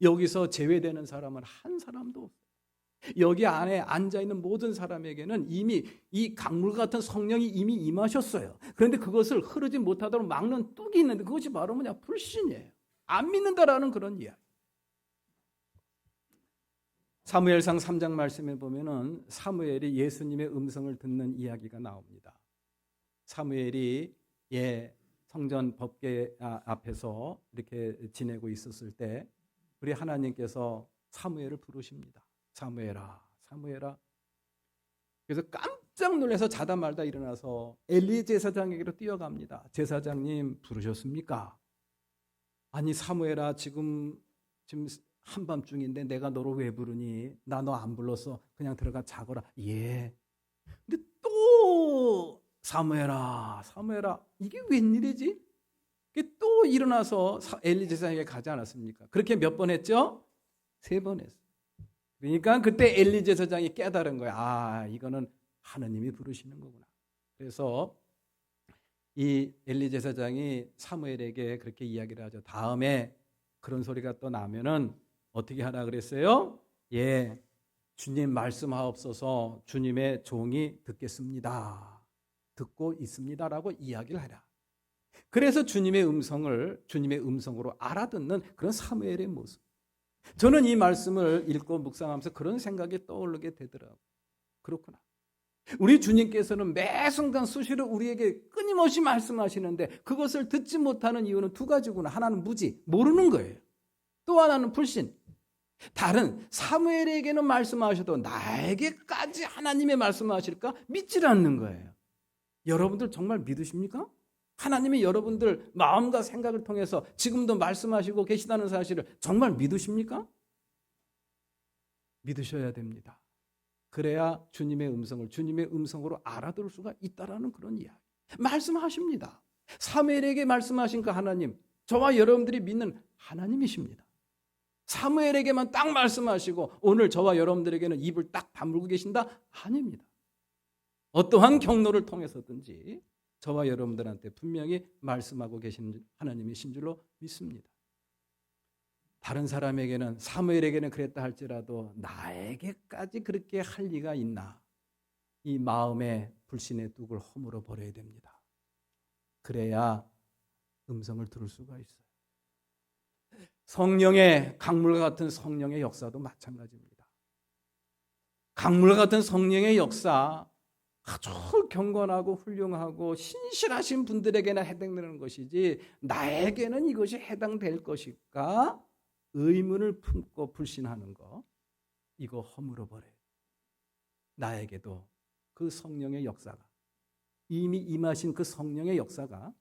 C: 여기서 제외되는 사람은 한 사람도 없어요. 여기 안에 앉아있는 모든 사람에게는 이미 이 강물 같은 성령이 이미 임하셨어요. 그런데 그것을 흐르지 못하도록 막는 뚝이 있는데 그것이 바로 뭐냐? 불신이에요. 안 믿는다라는 그런 이야기. 사무엘상 3장 말씀에 보면은 사무엘이 예수님의 음성을 듣는 이야기가 나옵니다. 사무엘이 성전 법궤 앞에서 이렇게 지내고 있었을 때 우리 하나님께서 사무엘을 부르십니다. 사무엘아, 사무엘아. 그래서 깜짝 놀라서 자다 말다 일어나서 엘리 제사장에게로 뛰어갑니다. 제사장님 부르셨습니까? 아니 사무엘아, 지금 한밤중인데 내가 너를 왜 부르니? 나 너 안 불렀어. 그냥 들어가 자거라. 예. 근데 또 사무엘아, 사무엘아, 이게 웬일이지? 또 일어나서 엘리 제사장에게 가지 않았습니까? 그렇게 몇 번 했죠? 3번 했어요. 그러니까 그때 엘리 제사장이 깨달은 거야. 아, 이거는 하느님이 부르시는 거구나. 그래서 이 엘리 제사장이 사무엘에게 그렇게 이야기를 하죠. 다음에 그런 소리가 또 나면은 어떻게 하라 그랬어요? 예, 주님 말씀하옵소서. 주님의 종이 듣겠습니다. 듣고 있습니다라고 이야기를 하라. 그래서 주님의 음성으로 알아듣는 그런 사무엘의 모습. 저는 이 말씀을 읽고 묵상하면서 그런 생각이 떠오르게 되더라고요. 그렇구나. 우리 주님께서는 매 순간 수시로 우리에게 끊임없이 말씀하시는데 그것을 듣지 못하는 이유는 2가지구나. 하나는 무지, 모르는 거예요. 또 하나는 불신. 다른 사무엘에게는 말씀하셔도 나에게까지 하나님의 말씀하실까 믿질 않는 거예요. 여러분들 정말 믿으십니까? 하나님이 여러분들 마음과 생각을 통해서 지금도 말씀하시고 계시다는 사실을 정말 믿으십니까? 믿으셔야 됩니다. 그래야 주님의 음성으로 알아들을 수가 있다라는 그런 이야기. 말씀하십니다. 사무엘에게 말씀하신 그 하나님, 저와 여러분들이 믿는 하나님이십니다. 사무엘에게만 딱 말씀하시고 오늘 저와 여러분들에게는 입을 딱 다물고 계신다? 아닙니다. 어떠한 경로를 통해서든지 저와 여러분들한테 분명히 말씀하고 계신 하나님이신 줄로 믿습니다. 다른 사람에게는, 사무엘에게는 그랬다 할지라도 나에게까지 그렇게 할 리가 있나? 이 마음의 불신의 뚝을 허물어 버려야 됩니다. 그래야 음성을 들을 수가 있어요. 성령의, 강물 같은 성령의 역사도 마찬가지입니다. 강물 같은 성령의 역사, 아주 경건하고 훌륭하고 신실하신 분들에게나 해당되는 것이지 나에게는 이것이 해당될 것일까? 의문을 품고 불신하는 거, 이거 허물어 버려요. 나에게도 그 성령의 역사가, 이미 임하신 그 성령의 역사가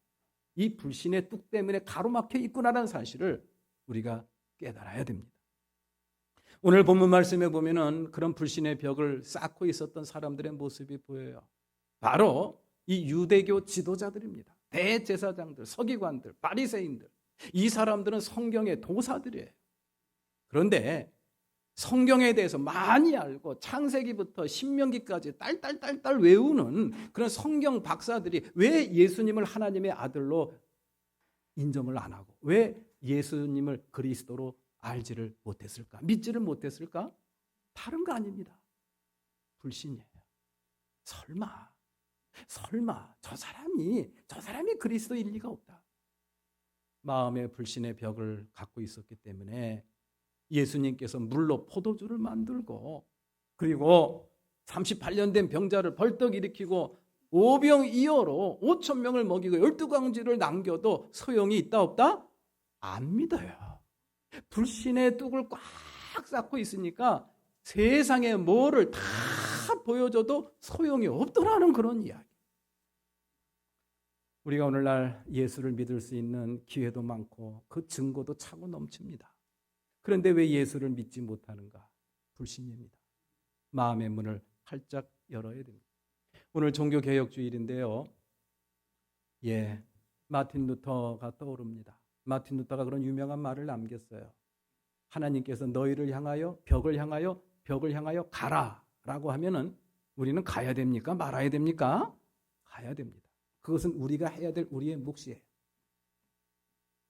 C: 이 불신의 뚝 때문에 가로막혀 있구나라는 사실을 우리가 깨달아야 됩니다. 오늘 본문 말씀에 보면은 그런 불신의 벽을 쌓고 있었던 사람들의 모습이 보여요. 바로 이 유대교 지도자들입니다. 대제사장들, 서기관들, 바리새인들. 이 사람들은 성경의 도사들이에요. 그런데 성경에 대해서 많이 알고 창세기부터 신명기까지 딸딸딸딸 외우는 그런 성경 박사들이 왜 예수님을 하나님의 아들로 인정을 안 하고 왜 예수님을 그리스도로 알지를 못했을까? 믿지를 못했을까? 다른 거 아닙니다. 불신이에요. 설마 저 사람이 그리스도일 리가 없다. 마음의 불신의 벽을 갖고 있었기 때문에 예수님께서 물로 포도주를 만들고 그리고 38년 된 병자를 벌떡 일으키고 오병이어로 5천 명을 먹이고 12광지를 남겨도 소용이 있다 없다? 안 믿어요. 불신의 뚝을 꽉 쌓고 있으니까 세상에 뭐를 다 보여줘도 소용이 없더라는 그런 이야기. 우리가 오늘날 예수를 믿을 수 있는 기회도 많고 그 증거도 차고 넘칩니다. 그런데 왜 예수를 믿지 못하는가? 불신입니다. 마음의 문을 활짝 열어야 됩니다. 오늘 종교개혁주일인데요. 마틴 루터가 떠오릅니다. 마틴 루터가 그런 유명한 말을 남겼어요. 하나님께서 너희를 향하여 벽을 향하여 가라 라고 하면은 우리는 가야 됩니까? 말아야 됩니까? 가야 됩니다. 그것은 우리가 해야 될 우리의 몫이에요.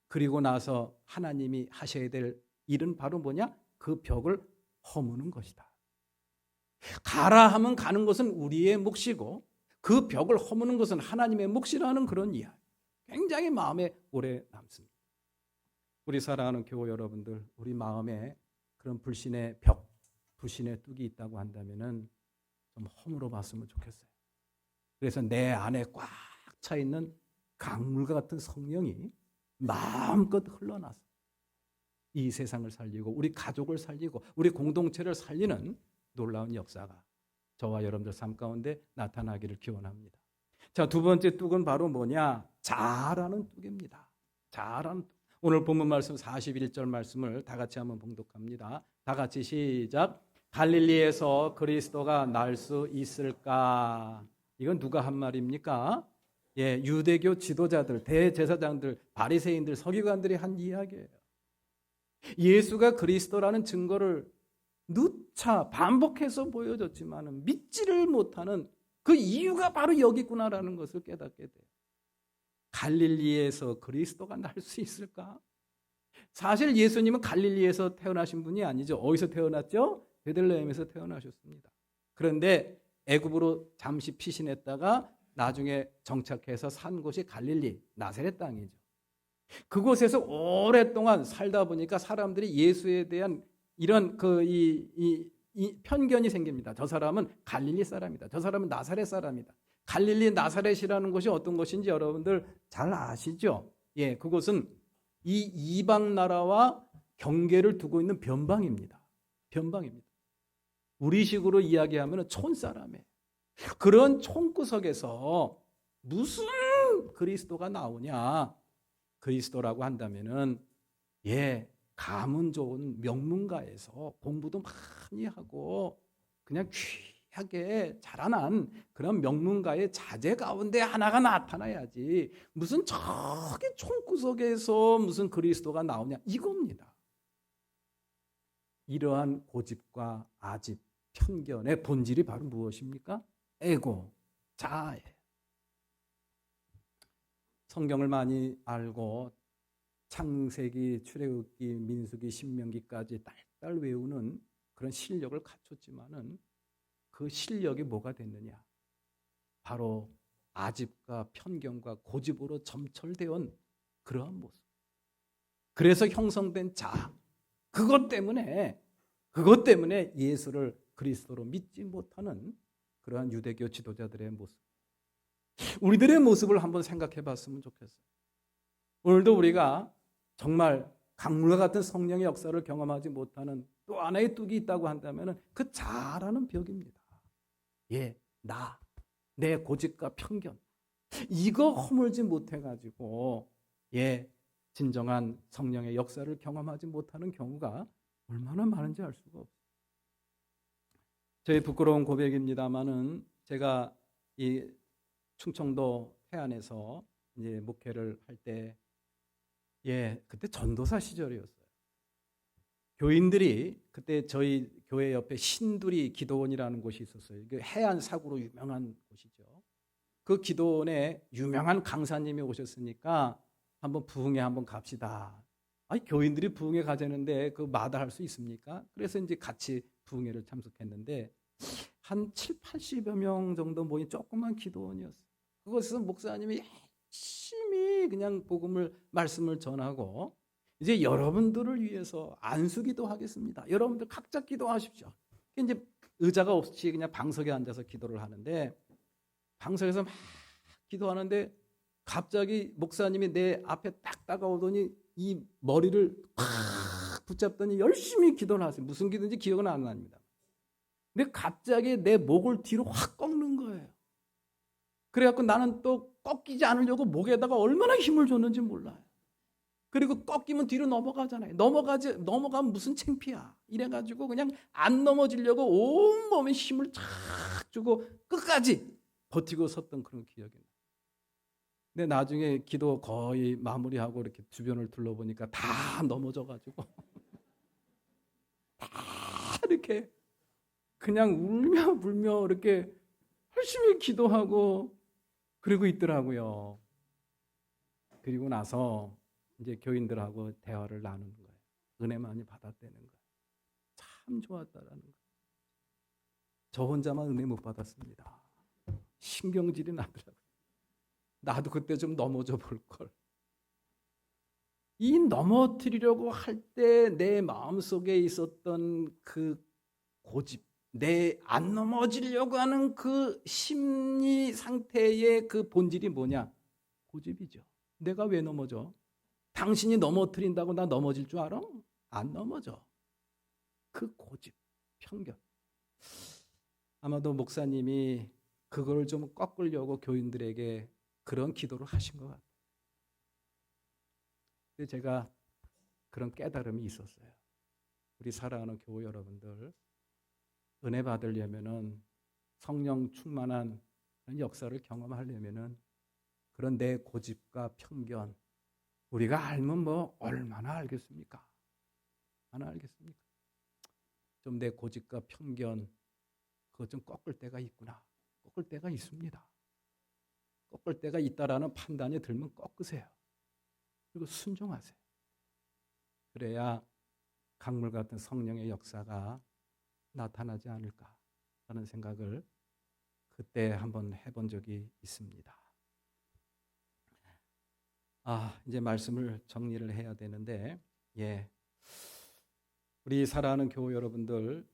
C: 그리고 나서 하나님이 하셔야 될 일은 바로 뭐냐? 그 벽을 허무는 것이다. 가라 하면 가는 것은 우리의 몫이고 그 벽을 허무는 것은 하나님의 몫이라는 그런 이야기. 굉장히 마음에 오래 남습니다. 우리 사랑하는 교우 여러분들, 우리 마음에 그런 불신의 벽, 불신의 뚝이 있다고 한다면은 좀 허물어 봤으면 좋겠어요. 그래서 내 안에 꽉 차 있는 강물과 같은 성령이 마음껏 흘러나서 이 세상을 살리고 우리 가족을 살리고 우리 공동체를 살리는 놀라운 역사가 저와 여러분들 삶 가운데 나타나기를 기원합니다. 자, 두 번째 뚝은 바로 뭐냐? 자아라는 뚝입니다. 자아라는 뚝. 오늘 본문 말씀 41절 말씀을 다 같이 한번 봉독합니다. 다 같이 시작. 갈릴리에서 그리스도가 날 수 있을까? 이건 누가 한 말입니까? 유대교 지도자들, 대제사장들, 바리새인들, 서기관들이 한 이야기예요. 예수가 그리스도라는 증거를 누차 반복해서 보여줬지만 믿지를 못하는 그 이유가 바로 여기 있구나라는 것을 깨닫게 돼요. 갈릴리에서 그리스도가 날 수 있을까? 사실 예수님은 갈릴리에서 태어나신 분이 아니죠. 어디서 태어났죠? 베들레헴에서 태어나셨습니다. 그런데 애굽으로 잠시 피신했다가 나중에 정착해서 산 곳이 갈릴리, 나사렛 땅이죠. 그곳에서 오랫동안 살다 보니까 사람들이 예수에 대한 이런 이 편견이 생깁니다. 저 사람은 갈릴리 사람이다. 저 사람은 나사렛 사람이다. 갈릴리 나사렛이라는 곳이 어떤 곳인지 여러분들 잘 아시죠? 그곳은 이 이방 나라와 경계를 두고 있는 변방입니다. 변방입니다. 우리식으로 이야기하면 촌사람이에요. 그런 촌구석에서 무슨 그리스도가 나오냐? 그리스도라고 한다면은 가문 좋은 명문가에서 공부도 많이 하고 그냥 귀하게 자라난 그런 명문가의 자제 가운데 하나가 나타나야지 무슨 저기 촌구석에서 무슨 그리스도가 나오냐 이겁니다. 이러한 고집과 아집, 편견의 본질이 바로 무엇입니까? 에고, 자아예요. 성경을 많이 알고 창세기, 출애굽기, 민수기, 신명기까지 딸딸 외우는 그런 실력을 갖췄지만은 그 실력이 뭐가 됐느냐? 바로 아집과 편견과 고집으로 점철되어 온 그러한 모습. 그래서 형성된 자아. 그것 때문에 예수를 그리스도로 믿지 못하는 그러한 유대교 지도자들의 모습. 우리들의 모습을 한번 생각해 봤으면 좋겠어요. 오늘도 우리가 정말 강물과 같은 성령의 역사를 경험하지 못하는 또 하나의 뚝이 있다고 한다면 그 자아라는 벽입니다. 내 고집과 편견. 이거 허물지 못해가지고 진정한 성령의 역사를 경험하지 못하는 경우가 얼마나 많은지 알 수가 없어요. 저희 부끄러운 고백입니다만은 제가 이 충청도 태안에서 이제 목회를 할 때 그때 전도사 시절이었어요. 교인들이 그때 저희 교회 옆에 신두리 기도원이라는 곳이 있었어요. 해안 사구로 유명한 곳이죠. 그 기도원에 유명한 강사님이 오셨으니까 한번 부흥회 한번 갑시다. 교인들이 부흥회 가자는데 그 마다할 수 있습니까? 그래서 이제 같이 부흥회를 참석했는데 한 7, 80여 명 정도 모인 조그만 기도원이었어요. 그곳에서 목사님이 열심히 열심히 그냥 복음을 말씀을 전하고 이제 여러분들을 위해서 안수기도 하겠습니다. 여러분들 각자 기도하십시오. 이제 의자가 없이 그냥 방석에 앉아서 기도를 하는데 방석에서 막 기도하는데 갑자기 목사님이 내 앞에 딱 다가오더니 이 머리를 팍 붙잡더니 열심히 기도를 하세요. 무슨 기도인지 기억은 안 납니다. 근데 갑자기 내 목을 뒤로 확 꺾는 거예요. 그래갖고 나는 또 꺾이지 않으려고 목에다가 얼마나 힘을 줬는지 몰라요. 그리고 꺾이면 뒤로 넘어가잖아요. 넘어가면 무슨 창피야. 이래가지고 그냥 안 넘어지려고 온몸에 힘을 착 주고 끝까지 버티고 섰던 그런 기억이 나요. 근데 나중에 기도 거의 마무리하고 이렇게 주변을 둘러보니까 다 넘어져가지고 다 이렇게 그냥 울며 불며 이렇게 열심히 기도하고 그러고 있더라고요. 그리고 나서 이제 교인들하고 대화를 나누는 거예요. 은혜 많이 받았다는 거예요. 참 좋았다라는 거예요. 저 혼자만 은혜 못 받았습니다. 신경질이 나더라고요. 나도 그때 좀 넘어져 볼 걸. 이 넘어뜨리려고 할 때 내 마음속에 있었던 그 고집, 내 안 넘어지려고 하는 그 심리 상태의 그 본질이 뭐냐? 고집이죠. 내가 왜 넘어져? 당신이 넘어뜨린다고 나 넘어질 줄 알아? 안 넘어져. 그 고집, 편견. 아마도 목사님이 그걸 좀 꺾으려고 교인들에게 그런 기도를 하신 것 같아요. 근데 제가 그런 깨달음이 있었어요. 우리 사랑하는 교우 여러분들, 은혜 받으려면은 성령 충만한 그런 역사를 경험하려면은 그런 내 고집과 편견, 우리가 알면 뭐 얼마나 알겠습니까? 얼마나 알겠습니까? 좀 내 고집과 편견, 그것 좀 꺾을 때가 있구나. 꺾을 때가 있습니다. 꺾을 때가 있다라는 판단이 들면 꺾으세요. 그리고 순종하세요. 그래야 강물 같은 성령의 역사가 나타나지 않을까 하는 생각을 그때 한번 해본 적이 있습니다. 이제 말씀을 정리를 해야 되는데, 우리 사랑하는 교우 여러분들,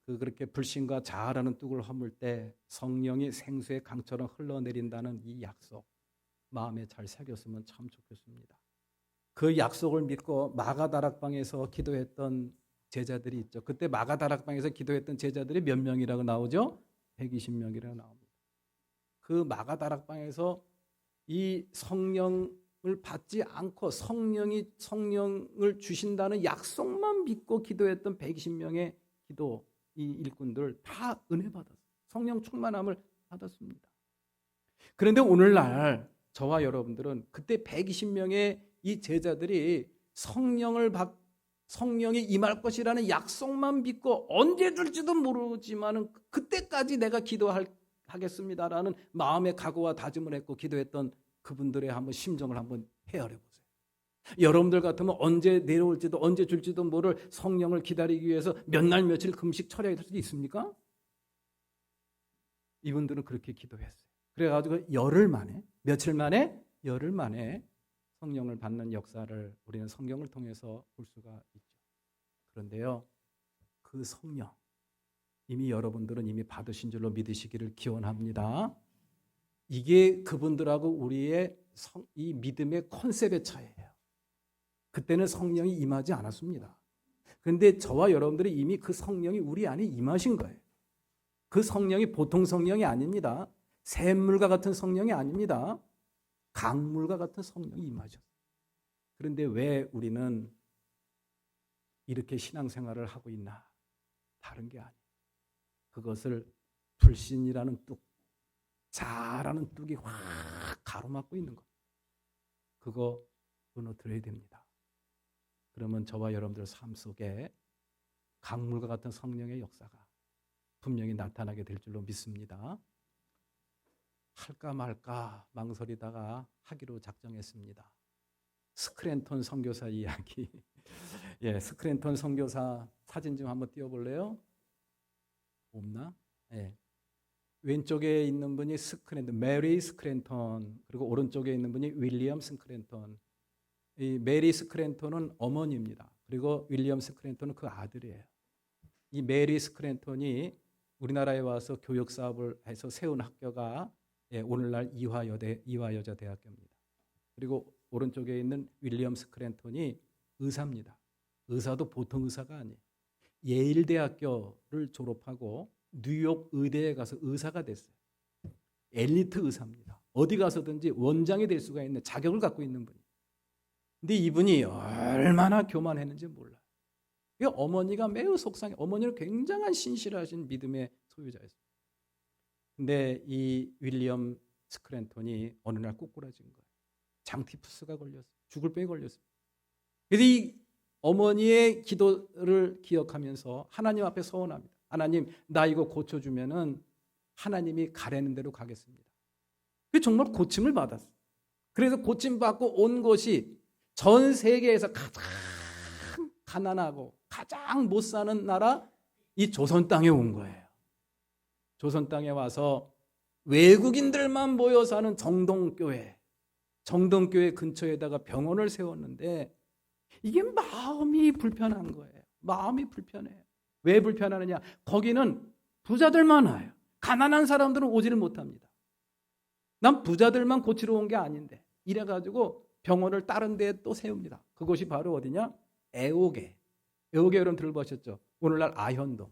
C: 그렇게 불신과 자아라는 뚝을 허물 때 성령이 생수의 강처럼 흘러내린다는 이 약속, 마음에 잘 새겼으면 참 좋겠습니다. 그 약속을 믿고 마가다락방에서 기도했던 제자들이 있죠. 그때 마가다락방에서 기도했던 제자들이 몇 명이라고 나오죠? 120명이라고 나옵니다. 그 마가다락방에서 이 성령을 받지 않고 성령을 주신다는 약속만 믿고 기도했던 120명의 기도 이 일꾼들 다 은혜 받았어요. 성령 충만함을 받았습니다. 그런데 오늘날 저와 여러분들은 그때 120명의 이 제자들이 성령이 임할 것이라는 약속만 믿고 언제 줄지도 모르지만은 그때까지 내가 기도하겠습니다라는 마음의 각오와 다짐을 했고 기도했던 그분들의 한번 심정을 한번 헤아려 보세요. 여러분들 같으면 언제 내려올지도 언제 줄지도 모를 성령을 기다리기 위해서 몇 날 며칠 금식 철야할 수도 있습니까? 이분들은 그렇게 기도했어요. 그래가지고 열흘 만에 성령을 받는 역사를 우리는 성경을 통해서 볼 수가 있죠. 그런데요, 그 성령 이미 여러분들은 이미 받으신 줄로 믿으시기를 기원합니다. 이게 그분들하고 우리의 이 믿음의 컨셉의 차이예요. 그때는 성령이 임하지 않았습니다. 그런데 저와 여러분들이 이미 그 성령이 우리 안에 임하신 거예요. 그 성령이 보통 성령이 아닙니다. 샘물과 같은 성령이 아닙니다. 강물과 같은 성령이 임하셨어요. 그런데 왜 우리는 이렇게 신앙생활을 하고 있나? 다른 게 아니에요. 그것을 불신이라는 뚝, 자아라는 뚝이 확 가로막고 있는 것. 그거 무너뜨려야 됩니다. 그러면 저와 여러분들 삶 속에 강물과 같은 성령의 역사가 분명히 나타나게 될 줄로 믿습니다. 할까 말까 망설이다가 하기로 작정했습니다. 스크랜턴 선교사 이야기. 스크랜턴 선교사 사진 좀 한번 띄워볼래요? 없나? 왼쪽에 있는 분이 스크랜턴, 메리 스크랜턴, 그리고 오른쪽에 있는 분이 윌리엄 스크랜턴. 이 메리 스크랜턴은 어머니입니다. 그리고 윌리엄 스크랜턴은 그 아들이에요. 이 메리 스크랜턴이 우리나라에 와서 교육 사업을 해서 세운 학교가 오늘날 이화여자대학교입니다. 그리고 오른쪽에 있는 윌리엄 스크랜턴이 의사입니다. 의사도 보통 의사가 아니에요. 예일대학교를 졸업하고 뉴욕 의대에 가서 의사가 됐어요. 엘리트 의사입니다. 어디 가서든지 원장이 될 수가 있는 자격을 갖고 있는 분이에요. 근데 이분이 얼마나 교만했는지 몰라요. 어머니가 매우 속상해. 어머니는 굉장한 신실하신 믿음의 소유자였어요. 근데 이 윌리엄 스크랜턴이 어느 날 꼬꾸라진 거예요. 장티푸스가 걸렸어요. 죽을 병에 걸렸어요. 그래서 이 어머니의 기도를 기억하면서 하나님 앞에 서원합니다. 하나님, 나 이거 고쳐주면은 하나님이 가라는 대로 가겠습니다. 그 정말 고침을 받았어요. 그래서 고침받고 온 곳이 전 세계에서 가장 가난하고 가장 못 사는 나라, 이 조선 땅에 온 거예요. 조선 땅에 와서 외국인들만 모여 사는 정동교회 근처에다가 병원을 세웠는데 이게 마음이 불편한 거예요. 마음이 불편해요. 왜 불편하느냐? 거기는 부자들만 와요. 가난한 사람들은 오지를 못합니다. 난 부자들만 고치러 온 게 아닌데 이래가지고 병원을 다른 데에 또 세웁니다. 그곳이 바로 어디냐? 애오개. 애오개 여러분 들어보셨죠? 오늘날 아현동.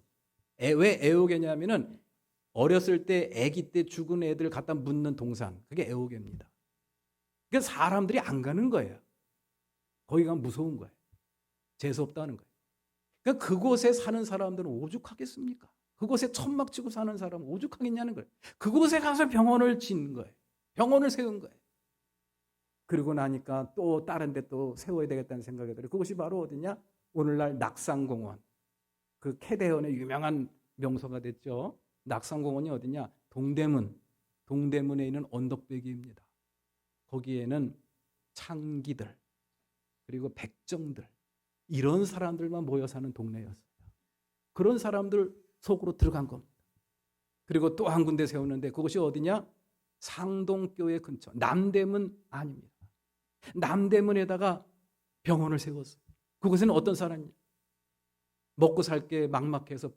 C: 왜 애오개냐면은 어렸을 때 아기 때 죽은 애들 갖다 묻는 동산. 그게 애오개입니다. 그러니까 사람들이 안 가는 거예요. 거기 가면 무서운 거예요. 재수없다는 거예요. 그러니까 그곳에 사는 사람들은 오죽하겠습니까? 그곳에 천막 치고 사는 사람은 오죽하겠냐는 거예요. 그곳에 가서 병원을 짓는 거예요. 병원을 세운 거예요. 그러고 나니까 또 다른 데 또 세워야 되겠다는 생각이 들어요. 그것이 바로 어디냐? 오늘날 낙산공원. 그 캐대언의 유명한 명소가 됐죠. 낙산공원이 어디냐? 동대문. 동대문에 있는 언덕배기입니다. 거기에는 창기들 그리고 백정들 이런 사람들만 모여 사는 동네였어요. 그런 사람들 속으로 들어간 겁니다. 그리고 또 한 군데 세우는데 그것이 어디냐? 상동교회 근처. 남대문 아닙니다. 남대문에다가 병원을 세웠어요. 그곳에는 어떤 사람이 먹고 살 게 막막해서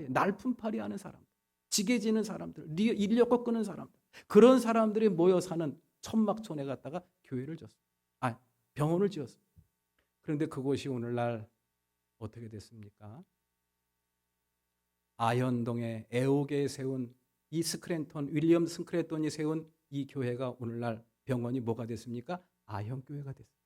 C: 날품팔이 하는 사람들, 지게 지는 사람들, 인력거 끄는 사람들, 그런 사람들이 모여 사는 천막촌에 갔다가 교회를 지었어요. 병원을 지었어요. 그런데 그곳이 오늘날 어떻게 됐습니까? 아현동에 애옥에 세운 이 윌리엄 스크랜턴이 세운 이 교회가 오늘날 병원이 뭐가 됐습니까? 아현교회가 됐어요.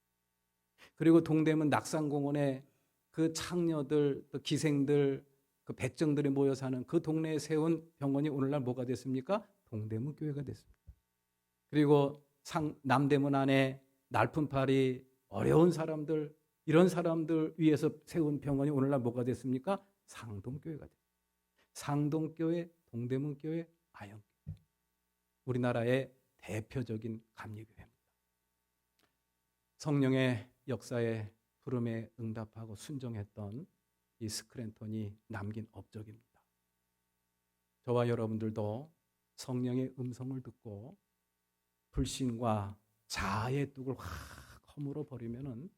C: 그리고 동대문 낙산공원에 그 창녀들, 또 기생들, 그 백정들이 모여 사는 그 동네에 세운 병원이 오늘날 뭐가 됐습니까? 동대문 교회가 됐습니다. 그리고 남대문 안에 날품팔이 어려운 사람들, 이런 사람들 위해서 세운 병원이 오늘날 뭐가 됐습니까? 상동교회가 됐습니다. 상동교회, 동대문교회, 아현교회. 우리나라의 대표적인 감리교회입니다. 성령의 역사에 부름에 응답하고 순종했던 이 스크랜턴이 남긴 업적입니다. 저와 여러분들도 성령의 음성을 듣고 불신과 자아의 뚝을 확 허물어 버리면은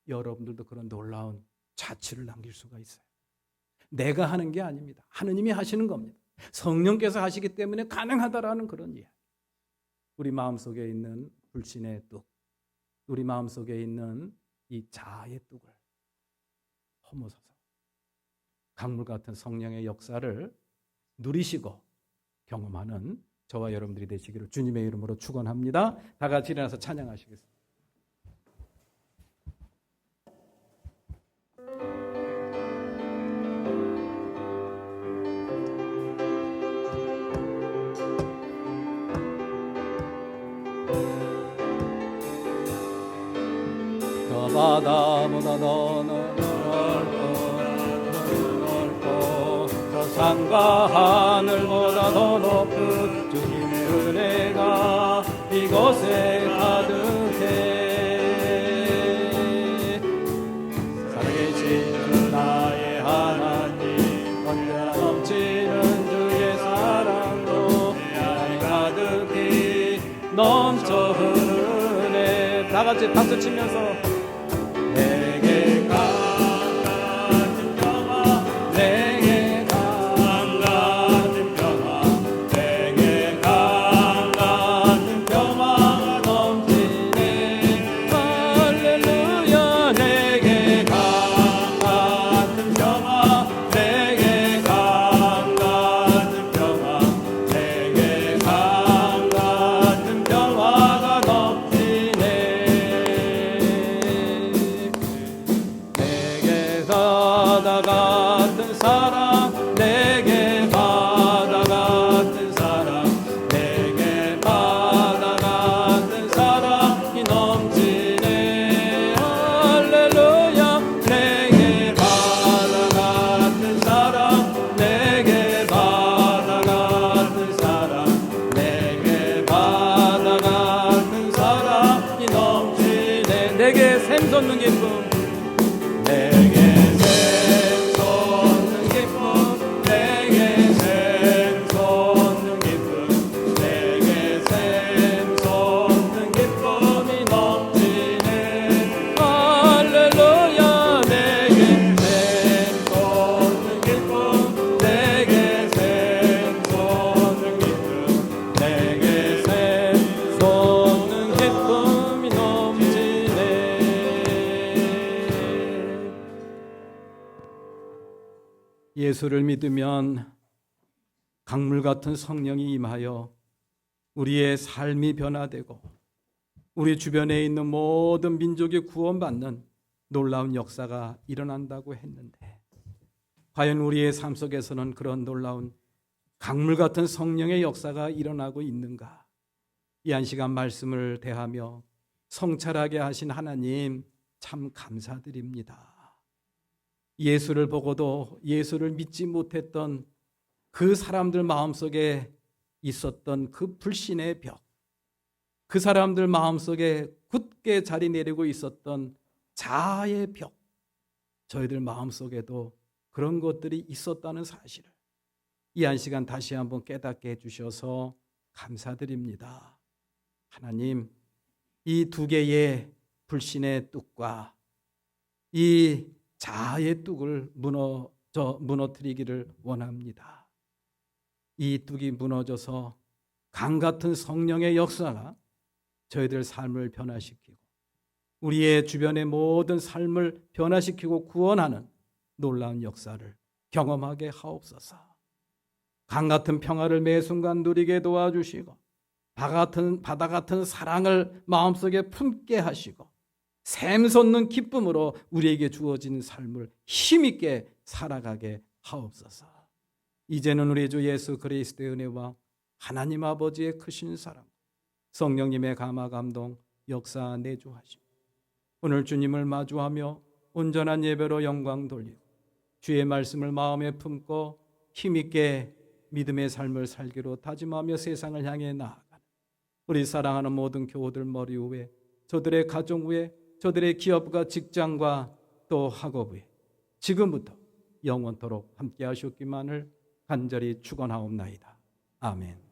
C: 여러분들도 그런 놀라운 자취를 남길 수가 있어요. 내가 하는 게 아닙니다. 하느님이 하시는 겁니다. 성령께서 하시기 때문에 가능하다라는 그런 이야기. 우리 마음속에 있는 불신의 뚝, 우리 마음속에 있는 이 자아의 뚝을 허무서서 강물 같은 성령의 역사를 누리시고 경험하는 저와 여러분들이 되시기를 주님의 이름으로 축원합니다. 다 같이 일어나서 찬양하시겠습니다. 저 바다보다 더 넓고 저 산과 하늘보다 더 높은 주님의 은혜가 이곳에 가득해. 살아계신 나의 하나님 언제나 넘치는 주의 사랑으로 같이 박수 치면서 내게 강 같은 평화 내게 강 같은 평화 내게 강 같은 평화가 넘치네 할렐루야 내게 강 같은 평화 내게 강 같은 평화 내게 강 같은 평화가 넘치네 내게 바다 같은 사랑 내게 바다 같은 사랑 내게 바다 같은 사랑이 넘치네 할렐루야 내게 바다 같은 사랑 내게 바다 같은 사랑 내게 바다 같은 사랑이 넘치네 내게 샘솟는 기쁨 내게 샘솟는 기쁨 내게 샘솟는 기쁨 내게 샘솟는 기쁨이 넘치네 할렐루야 내게 샘솟는 기쁨 내게 샘솟는 기쁨 내게 샘솟는 기쁨이 넘치네 예수를 믿으면 강물 같은 성령이 임하여 우리의 삶이 변화되고 우리 주변에 있는 모든 민족이 구원받는 놀라운 역사가 일어난다고 했는데 과연 우리의 삶 속에서는 그런 놀라운 강물 같은 성령의 역사가 일어나고 있는가? 이 한 시간 말씀을 대하며 성찰하게 하신 하나님 참 감사드립니다. 예수를 보고도 예수를 믿지 못했던 그 사람들 마음속에 있었던 그 불신의 벽, 그 사람들 마음속에 굳게 자리 내리고 있었던 자아의 벽, 저희들 마음속에도 그런 것들이 있었다는 사실을 이 한 시간 다시 한번 깨닫게 해주셔서 감사드립니다. 하나님, 이 두 개의 불신의 뚝과 이 자아의 뚝을 무너뜨리기를 원합니다. 이 뚝이 무너져서 강 같은 성령의 역사가 저희들 삶을 변화시키고 우리의 주변의 모든 삶을 변화시키고 구원하는 놀라운 역사를 경험하게 하옵소서. 강 같은 평화를 매 순간 누리게 도와주시고 바다 같은 사랑을 마음속에 품게 하시고 샘솟는 기쁨으로 우리에게 주어진 삶을 힘있게 살아가게 하옵소서. 이제는 우리 주 예수 그리스도의 은혜와 하나님 아버지의 크신 사랑, 성령님의 감화 감동 역사 내주하시고 오늘 주님을 마주하며 온전한 예배로 영광 돌리고 주의 말씀을 마음에 품고 힘있게 믿음의 삶을 살기로 다짐하며 세상을 향해 나아가는 우리 사랑하는 모든 교우들 머리 위에, 저들의 가정 위에, 저들의 기업과 직장과 또 학업 위에 지금부터 영원토록 함께 하셨기만을 간절히 축원하옵나이다. 아멘.